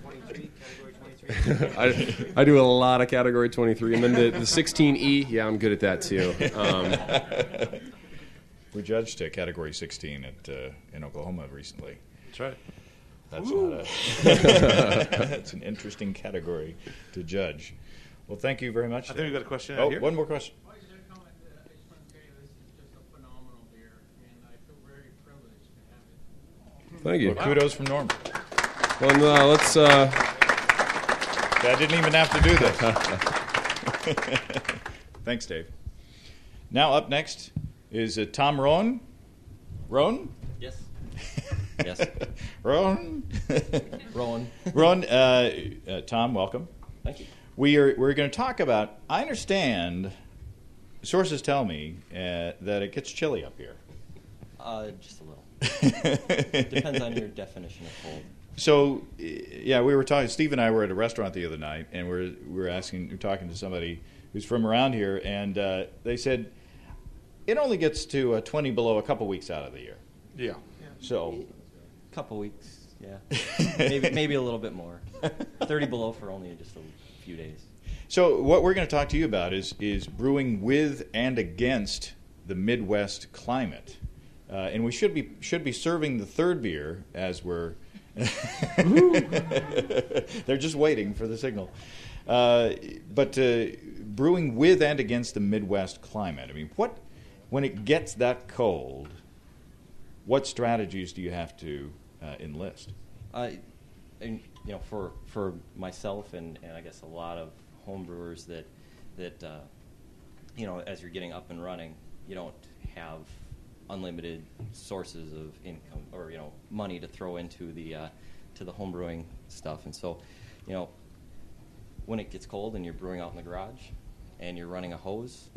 23, category 23. I do a lot of Category 23, and then the 16E. Yeah, I'm good at that too. We judged Category 16 in Oklahoma recently. That's right. That's not a. That's an interesting category to judge. Well, thank you very much. I think we've got a question Oh, out here. one more question. I just want to comment that I just want to tell you this is just a phenomenal beer, and I feel very privileged to have it. Thank you. Well, kudos from Norman. Well, let's. I didn't even have to do this. Thanks, Dave. Now up next is Tom Rohn. Rohn? Yes. Yes. Rohn? Rowan. Rohn, Tom, welcome. Thank you. We're going to talk about, I understand, sources tell me that it gets chilly up here. Just a little. Depends on your definition of cold. So, yeah, we were talking. Steve and I were at a restaurant the other night, and we were talking to somebody who's from around here, and they said it only gets to 20 below a couple weeks out of the year. Yeah. So, Couple weeks, yeah. maybe a little bit more. 30 below for only just a few days. so what we're going to talk to you about is brewing with and against the Midwest climate, and we should be serving the third beer as we're. They're just waiting for the signal. But brewing with and against the Midwest climate. I mean, when it gets that cold, what strategies do you have to enlist? And, for myself and I guess a lot of home brewers that as you're getting up and running, you don't have unlimited sources of income or money to throw into the home brewing stuff, and so when it gets cold and you're brewing out in the garage and you're running a hose,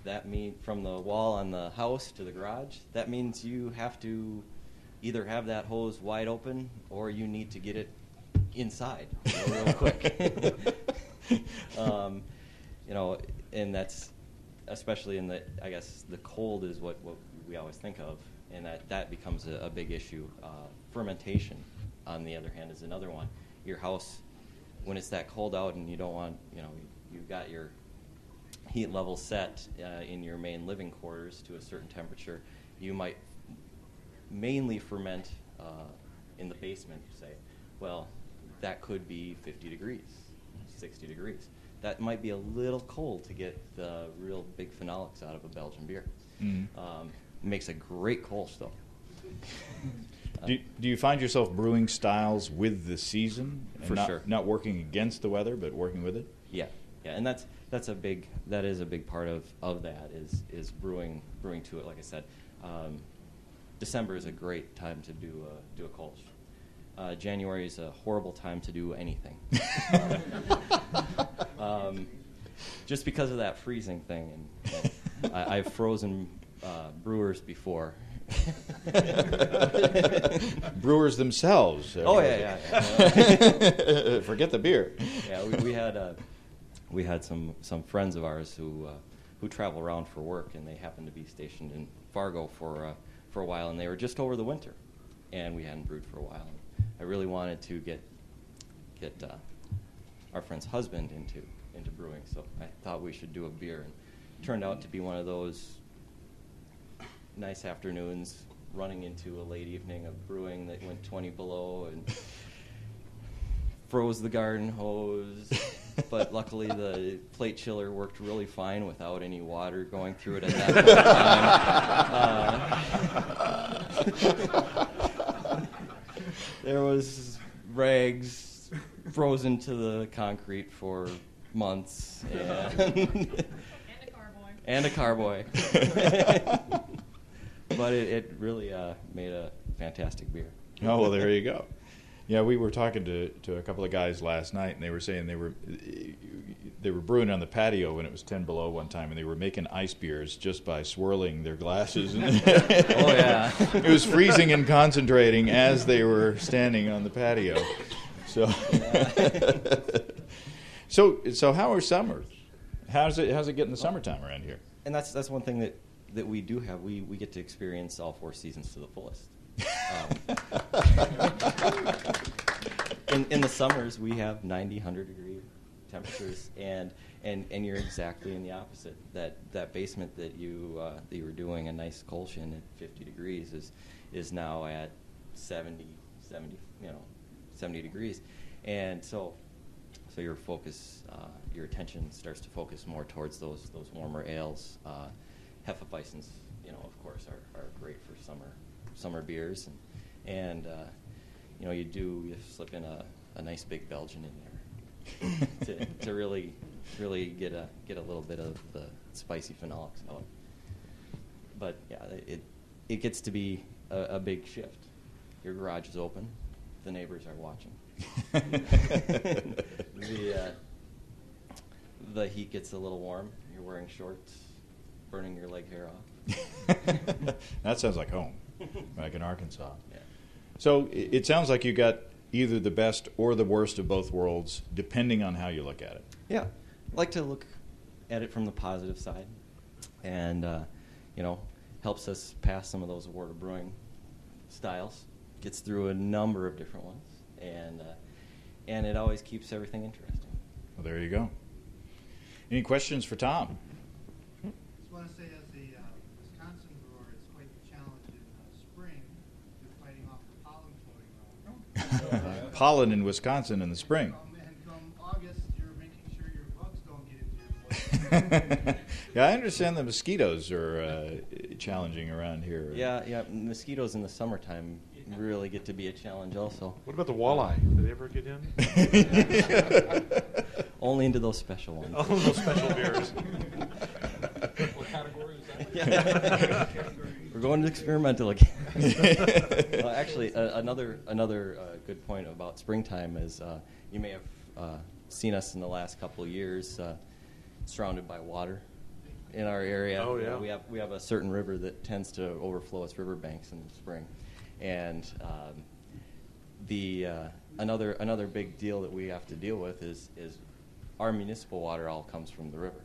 that means from the wall on the house to the garage, that means you have to either have that hose wide open or you need to get it inside real quick. And that's especially in I guess the cold is what we always think of, and that becomes a big issue. Fermentation, on the other hand, is another one. Your house, when it's that cold out and you don't want, you've got your heat level set in your main living quarters to a certain temperature, you might mainly ferment in the basement, say. Well, that could be 50 degrees, 60 degrees. That might be a little cold to get the real big phenolics out of a Belgian beer. Mm-hmm. Makes a great Kolsch, though. Do you find yourself brewing styles with the season? And For sure. Not working against the weather, but working with it? Yeah, and that is a big part of that is brewing to it. Like I said, December is a great time to do a Kolsch. January is a horrible time to do anything. Just because of that freezing thing, and I've frozen brewers before. Brewers themselves. Oh yeah. Forget the beer. Yeah, we had some friends of ours who travel around for work, and they happened to be stationed in Fargo for a while, and they were just over the winter, and we hadn't brewed for a while. I really wanted to get our friend's husband into brewing, so I thought we should do a beer, and it turned out to be one of those nice afternoons running into a late evening of brewing that went 20 below and froze the garden hose. But luckily the plate chiller worked really fine without any water going through it at that time. There was rags frozen to the concrete for months. And a carboy. But it really made a fantastic beer. Oh, well, there you go. Yeah, we were talking to a couple of guys last night, and they were saying they were brewing on the patio when it was 10 below one time, and they were making ice beers just by swirling their glasses. Oh, yeah. It was freezing and concentrating as they were standing on the patio. So, so how are summers? How's it get in the summertime around here? And that's one thing that we do have. We get to experience all 4 seasons to the fullest. In the summers, we have 90, 100-degree temperatures, and you're exactly in the opposite. That basement that you were doing a nice Kolshin at 50 degrees is now at 70 degrees, and so your focus, your attention starts to focus more towards those warmer ales. Hefeweizens, of course, are great for summer beers, and you slip in a nice big Belgian in there to really get a little bit of the spicy phenolics out. But yeah, it gets to be a big shift. Your garage is open, the neighbors are watching. The heat gets a little warm. You're wearing shorts, burning your leg hair off. That sounds like home, like in Arkansas. Yeah. So it sounds like you got either the best or the worst of both worlds, depending on how you look at it. Yeah, I like to look at it from the positive side, and helps us pass some of those award of brewing styles. Gets through a number of different ones, and it always keeps everything interesting. Well, there you go. Any questions for Tom? I just want to say, as a Wisconsin brewer, it's quite the challenge in spring. You're fighting off the pollen floating around. Pollen in Wisconsin in the spring. And come August, you're making sure your bugs don't get into your blood. Yeah, I understand the mosquitoes are challenging around here. Yeah, mosquitoes in the summertime really get to be a challenge also. What about the walleye? Do they ever get in? Only into those special ones. Oh, those special beers. What category is that? Yeah. We're going to experimental again. Actually, another good point about springtime is you may have seen us in the last couple of years surrounded by water in our area. Oh, yeah. We have a certain river that tends to overflow its riverbanks in the spring, and another big deal that we have to deal with is our municipal water all comes from the river,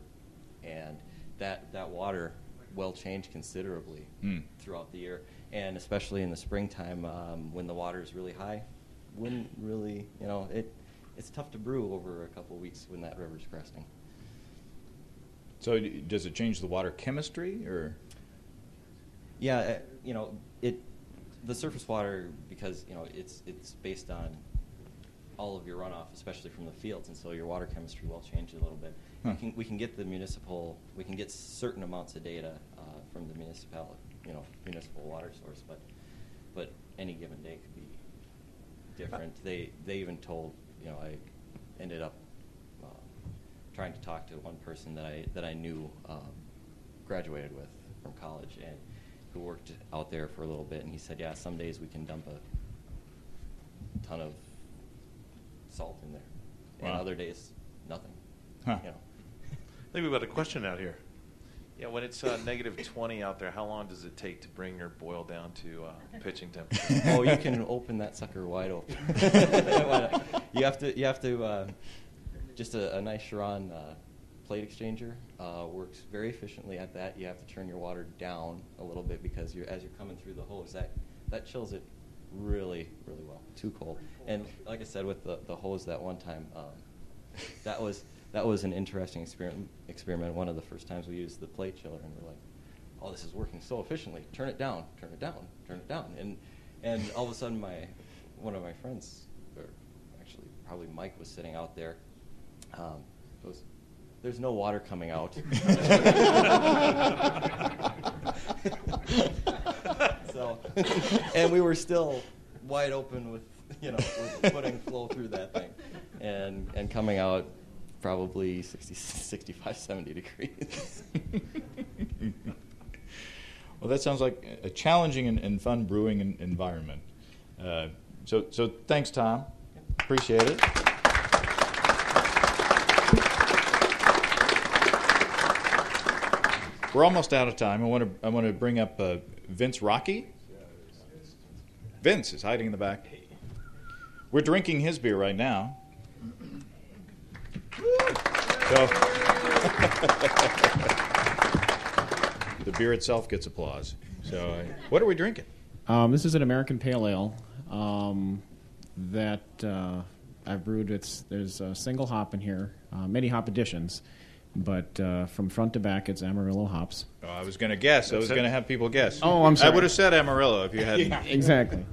and that water will change considerably throughout the year, and especially in the springtime when the water is really high. Wouldn't really, it's tough to brew over a couple of weeks when that river's cresting. So does it change the water chemistry, or? Yeah, the surface water, because it's based on all of your runoff, especially from the fields, and so your water chemistry will change a little bit. Huh. We can get we can get certain amounts of data from the municipal water source, but any given day could be different. They even told, I ended up trying to talk to one person that I knew graduated with from college and who worked out there for a little bit, and he said, yeah, some days we can dump a ton of salt in there, and Wow. other days nothing. Huh. I think we've got a question out here. Yeah, when it's negative 20 out there, how long does it take to bring your boil down to pitching temperature? Oh, you can open that sucker wide open. You have to just a nice Chiron plate exchanger works very efficiently at that. You have to turn your water down a little bit because as you're coming through the hose, that chills it really, really well. Too cold. And like I said, with the hose that one time, that was an interesting experiment. One of the first times we used the plate chiller, and we're like, oh, this is working so efficiently. Turn it down, turn it down, turn it down. And all of a sudden, one of my friends, or actually probably Mike, was sitting out there. Goes, there's no water coming out. So, and we were still wide open with putting flow through that thing, and coming out probably 60, 65, 70 degrees. Well, that sounds like a challenging and fun brewing environment. So thanks, Tom. Appreciate it. We're almost out of time. I want to bring up Vince Rocky. Vince is hiding in the back. We're drinking his beer right now. So the beer itself gets applause. So what are we drinking? This is an American Pale Ale that I've brewed. There's a single hop in here, many hop additions, but from front to back, it's Amarillo hops. Oh, I was going to guess. I was going to have people guess. Oh, I'm sorry. I would have said Amarillo if you hadn't. Yeah, exactly.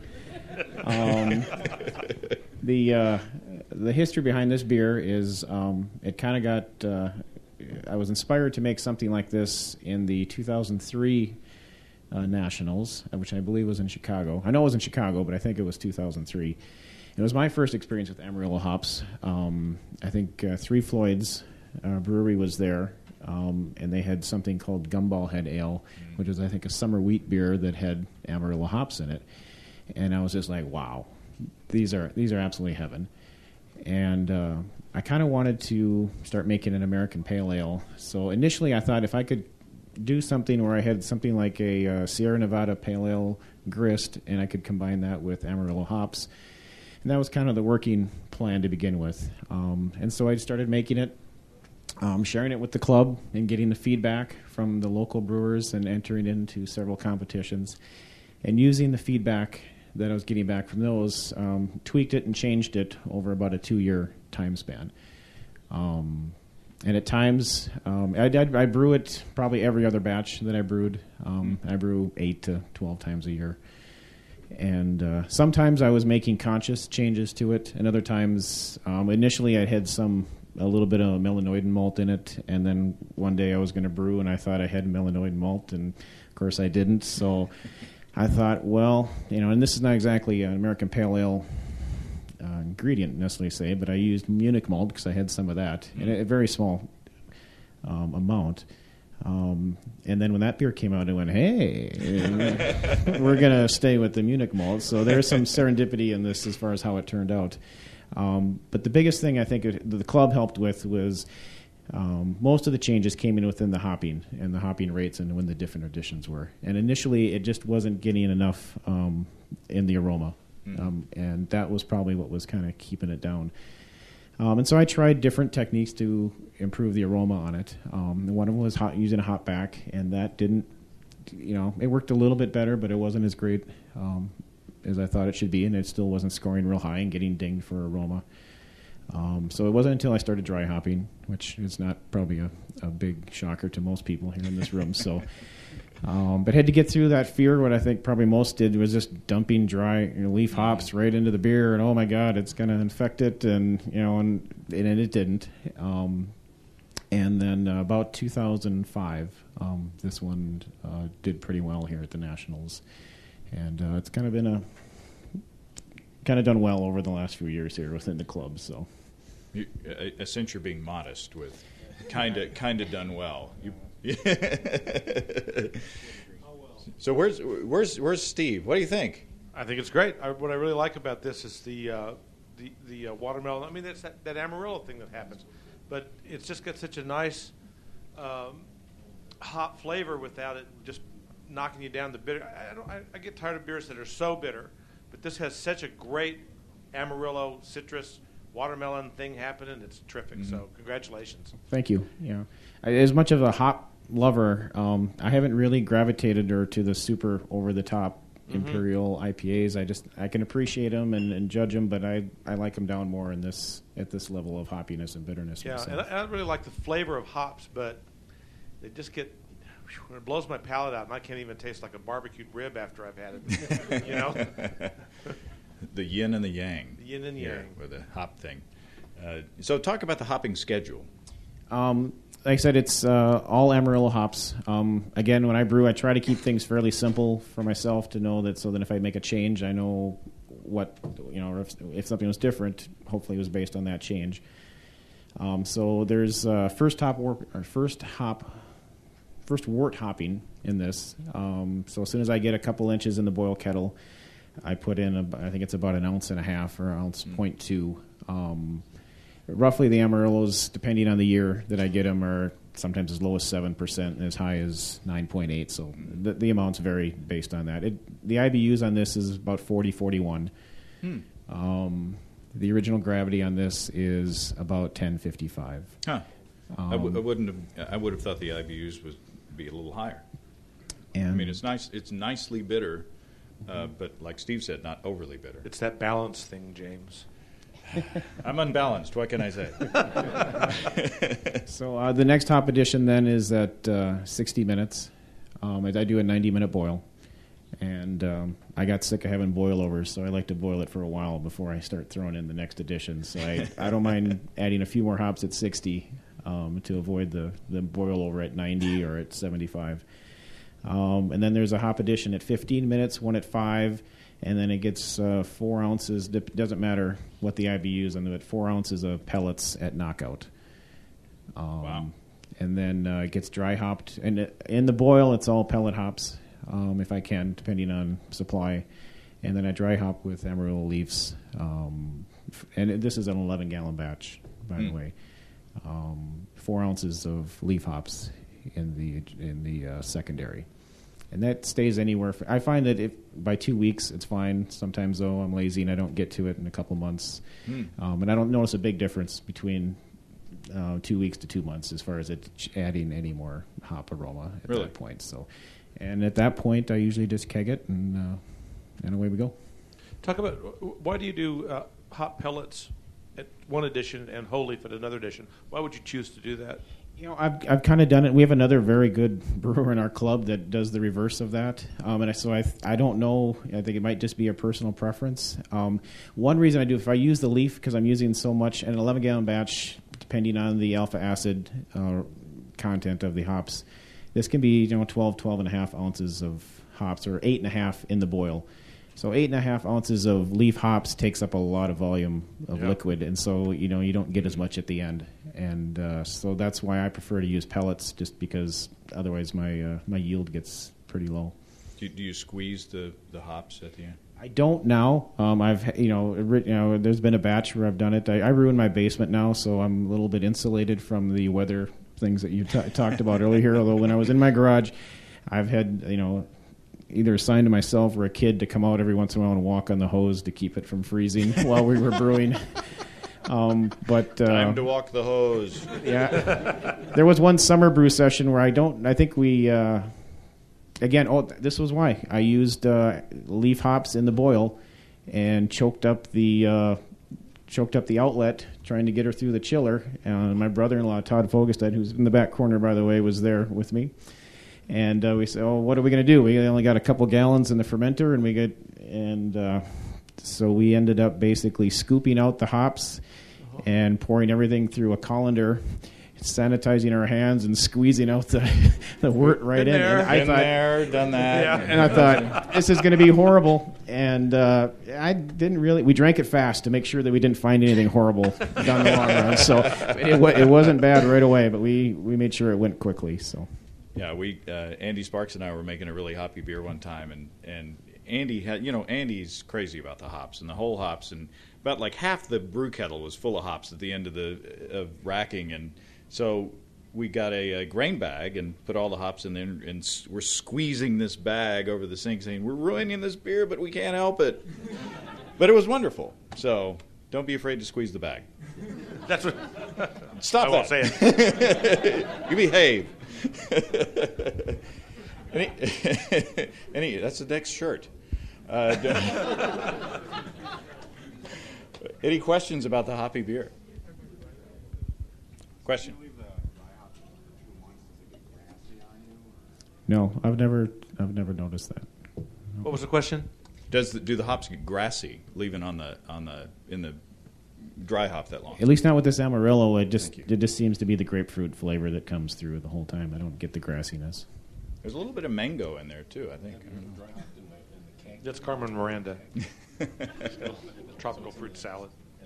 The history behind this beer is it kind of got. I was inspired to make something like this in the 2003 Nationals, which I believe was in Chicago. I know it was in Chicago, but I think it was 2003. It was my first experience with Amarillo hops. I think Three Floyds Brewery was there, and they had something called Gumball Head Ale, which was, I think, a summer wheat beer that had Amarillo hops in it. And I was just like, wow, these are absolutely heaven. And I kind of wanted to start making an American Pale Ale. So initially I thought if I could do something where I had something like a Sierra Nevada Pale Ale grist, and I could combine that with Amarillo hops. And that was kind of the working plan to begin with. And so I started making it, sharing it with the club and getting the feedback from the local brewers and entering into several competitions. And using the feedback that I was getting back from those, tweaked it and changed it over about a 2-year time span. And at times, I brew it probably every other batch that I brewed. I brew 8 to 12 times a year. And sometimes I was making conscious changes to it, and other times, initially I had a little bit of melanoidin malt in it, and then one day I was going to brew, and I thought I had melanoidin malt, and of course I didn't. So I thought, well, and this is not exactly an American Pale Ale ingredient necessarily say, but I used Munich malt because I had some of that in a very small amount. And then when that beer came out, I went, hey, we're going to stay with the Munich malt. So there's some serendipity in this as far as how it turned out. But the biggest thing I think the club helped with was most of the changes came in within the hopping and the hopping rates and when the different additions were. And initially, it just wasn't getting enough in the aroma. And that was probably what was kind of keeping it down. And so I tried different techniques to improve the aroma on it. One of them was using a hop back, and that didn't, it worked a little bit better, but it wasn't as great as I thought it should be, and it still wasn't scoring real high and getting dinged for aroma. So it wasn't until I started dry hopping, which is not probably a big shocker to most people here in this room. So, but had to get through that fear. What I think probably most did was just dumping dry leaf hops right into the beer, and oh my God, it's going to infect it, and and it didn't. And then about 2005, this one did pretty well here at the Nationals, and it's kind of done well over the last few years here within the club. So, I sense you're being modest with kind of done well. So where's Steve? What do you think? I think it's great. What I really like about this is the watermelon. I mean, that's that Amarillo thing that happens, but it's just got such a nice hop flavor without it just knocking you down the bitter. I get tired of beers that are so bitter, but this has such a great Amarillo citrus watermelon thing happening. It's terrific. Mm-hmm. So congratulations. Thank you. Yeah, as much of a hop lover, I haven't really gravitated to the super over the top Imperial IPAs. I can appreciate them and judge them, but I like them down more at this level of hoppiness and bitterness. Yeah, myself. and I really like the flavor of hops, but they just get, it blows my palate out, and I can't even taste like a barbecued rib after I've had it. You know? The yin and the yang. The yin and here yang. with the hop thing. So talk about the hopping schedule. Like I said, it's all Amarillo hops. Again, when I brew, I try to keep things fairly simple for myself to know that, so that if I make a change, I know what, if something was different, hopefully it was based on that change. So there's first wort hopping in this. So as soon as I get a couple inches in the boil kettle, I put in, I think it's about 1.5 ounces or 1.2 roughly the Amarillos, depending on the year that I get them, are sometimes as low as 7% and as high as 9.8. So the amounts vary based on that. The IBUs on this is about 40, 41. The original gravity on this is about 1055. Huh. I would have thought the IBUs would be a little higher. And I mean, it's nice. It's nicely bitter, but like Steve said, not overly bitter. It's that balance thing, James. I'm unbalanced. What can I say? So the next hop addition then is at 60 minutes. I do a 90-minute boil. And I got sick of having boilovers, so I like to boil it for a while before I start throwing in the next addition. So I don't mind adding a few more hops at 60 to avoid the boil over at 90 or at 75. And then there's a hop addition at 15 minutes, one at 5, and then it gets 4 ounces. Doesn't matter what the IBU is, but 4 ounces of pellets at knockout. Wow. And then it gets dry hopped. And in the boil, it's all pellet hops, if I can, depending on supply. And then I dry hop with Amarillo leaves. And this is an 11-gallon batch, by the way. 4 ounces of leaf hops in the secondary. And that stays anywhere. I find that by 2 weeks, it's fine. Sometimes, though, I'm lazy and I don't get to it in a couple months. And I don't notice a big difference between 2 weeks to 2 months as far as it adding any more hop aroma at that point. So, and at that point, I usually just keg it, and away we go. Talk about, why do you do hop pellets at one edition and whole leaf at another edition? Why would you choose to do that? You know, I've kind of done it. We have another very good brewer in our club that does the reverse of that. I don't know. I think it might just be a personal preference. One reason I do, if I use the leaf, because I'm using so much, an 11-gallon batch, depending on the alpha acid content of the hops, this can be 12.5 ounces of hops, or 8.5 in the boil. So 8.5 ounces of leaf hops takes up a lot of volume of liquid, and so you don't get as much at the end. And so that's why I prefer to use pellets, just because otherwise my yield gets pretty low. Do you squeeze the hops at the end? I don't now. There's been a batch where I've done it. I ruined my basement now, so I'm a little bit insulated from the weather things that you talked about earlier. Although when I was in my garage, I've had either assigned to myself or a kid to come out every once in a while and walk on the hose to keep it from freezing while we were brewing. But time to walk the hose. Yeah, there was one summer brew session where I think we this was why I used leaf hops in the boil and choked up the outlet trying to get her through the chiller. My brother-in-law Todd Fogestad, who's in the back corner by the way, was there with me. And we said, what are we going to do? We only got a couple gallons in the fermenter, so we ended up basically scooping out the hops and pouring everything through a colander, sanitizing our hands and squeezing out the wort right in. Done that. Yeah. And I thought, this is going to be horrible. And I didn't really. We drank it fast to make sure that we didn't find anything horrible down the long run. So it wasn't bad right away, but we made sure it went quickly. So. Yeah, Andy Sparks and I were making a really hoppy beer one time, and Andy had, Andy's crazy about the hops and the whole hops, and about like half the brew kettle was full of hops at the end of racking, and so we got a grain bag and put all the hops in there, and we're squeezing this bag over the sink, saying we're ruining this beer, but we can't help it. But it was wonderful. So don't be afraid to squeeze the bag. That's what. Stop I won't say it. You behave. That's the next shirt. Any questions about the hoppy beer? Question? No, I've never noticed that. What was the question? Do the hops get grassy leaving in the dry hop that long? At least not with this Amarillo. It just seems to be the grapefruit flavor that comes through the whole time. I don't get the grassiness. There's a little bit of mango in there too, I think. That's Carmen Miranda. Tropical fruit salad. I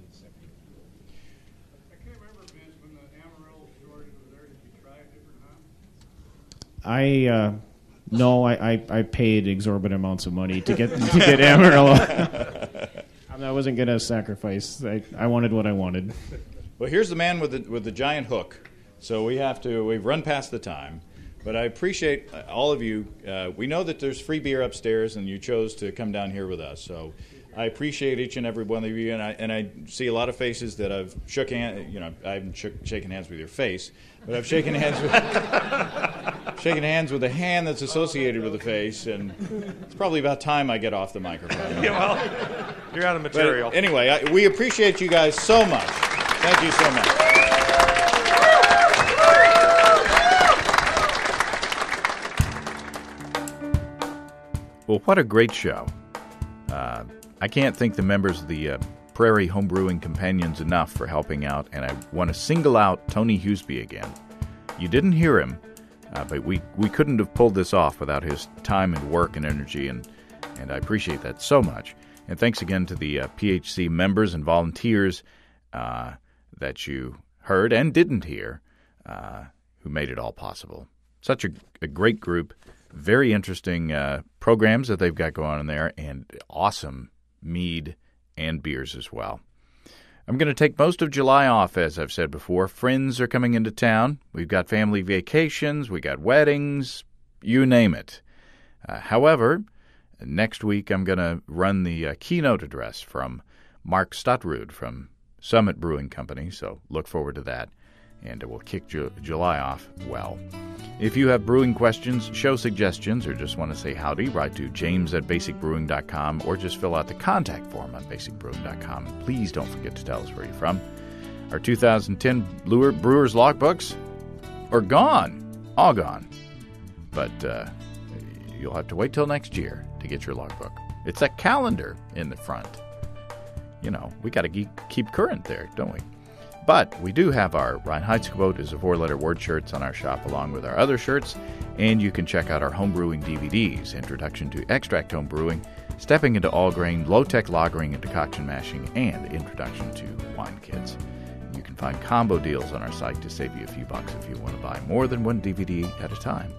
can't remember, Vince, when the Amarillo shortage was there, did you try a different hop? No, I paid exorbitant amounts of money to get Amarillo. I wasn't going to sacrifice. I wanted what I wanted. Well, here's the man with the giant hook. So we've run past the time. But I appreciate all of you. We know that there's free beer upstairs, and you chose to come down here with us. So I appreciate each and every one of you, and I see a lot of faces that I've shook hand. You know, I haven't shaken hands with your face, but I've shaken hands with a hand that's associated with the face, and it's probably about time I get off the microphone. Yeah, well, you're out of material. But anyway, we appreciate you guys so much. Thank you so much. Well, what a great show. I can't thank the members of the Prairie Homebrewing Companions enough for helping out, and I want to single out Tony Huseby again. You didn't hear him, but we couldn't have pulled this off without his time and work and energy, and I appreciate that so much. And thanks again to the PHC members and volunteers that you heard and didn't hear who made it all possible. Such a great group. Very interesting programs that they've got going on there, and awesome mead and beers as well. I'm going to take most of July off, as I've said before. Friends are coming into town. We've got family vacations. We got weddings. You name it. However, next week I'm going to run the keynote address from Mark Stuttrud from Summit Brewing Company, so look forward to that. And we'll kick July off well. If you have brewing questions, show suggestions, or just want to say howdy, write to james@basicbrewing.com or just fill out the contact form on basicbrewing.com. Please don't forget to tell us where you're from. Our 2010 Brewers Logbooks are gone. All gone. But you'll have to wait till next year to get your logbook. It's a calendar in the front. You know, we got to keep current there, don't we? But we do have our Reinheitsgebot is a 4-letter word shirts on our shop along with our other shirts, and you can check out our homebrewing DVDs, Introduction to Extract Home Brewing, Stepping into All-Grain, Low-Tech Lagering and Decoction Mashing, and Introduction to Wine Kits. You can find combo deals on our site to save you a few bucks if you want to buy more than one DVD at a time.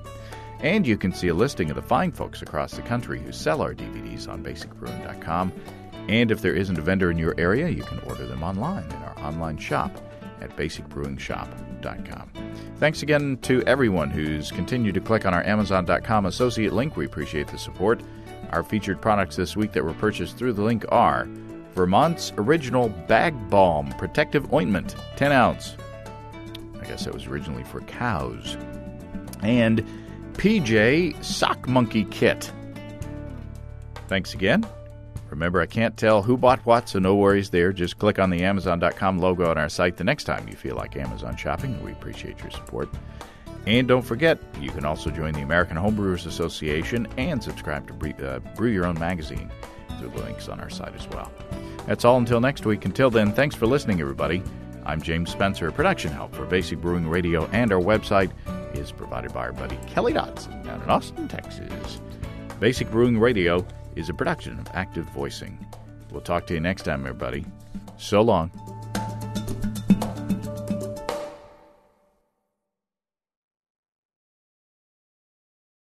And you can see a listing of the fine folks across the country who sell our DVDs on basicbrewing.com. And if there isn't a vendor in your area, you can order them online in our online shop at basicbrewingshop.com. Thanks again to everyone who's continued to click on our Amazon.com associate link. We appreciate the support. Our featured products this week that were purchased through the link are Vermont's Original Bag Balm Protective Ointment, 10 ounce. I guess that was originally for cows. And PJ Sock Monkey Kit. Thanks again. Remember, I can't tell who bought what, so no worries there. Just click on the Amazon.com logo on our site the next time you feel like Amazon shopping. We appreciate your support. And don't forget, you can also join the American Homebrewers Association and subscribe to Brew Your Own magazine through the links on our site as well. That's all until next week. Until then, thanks for listening, everybody. I'm James Spencer. Production help for Basic Brewing Radio and our website is provided by our buddy Kelly Dodson down in Austin, Texas. Basic Brewing Radio is a production of Active Voicing. We'll talk to you next time, everybody. So long.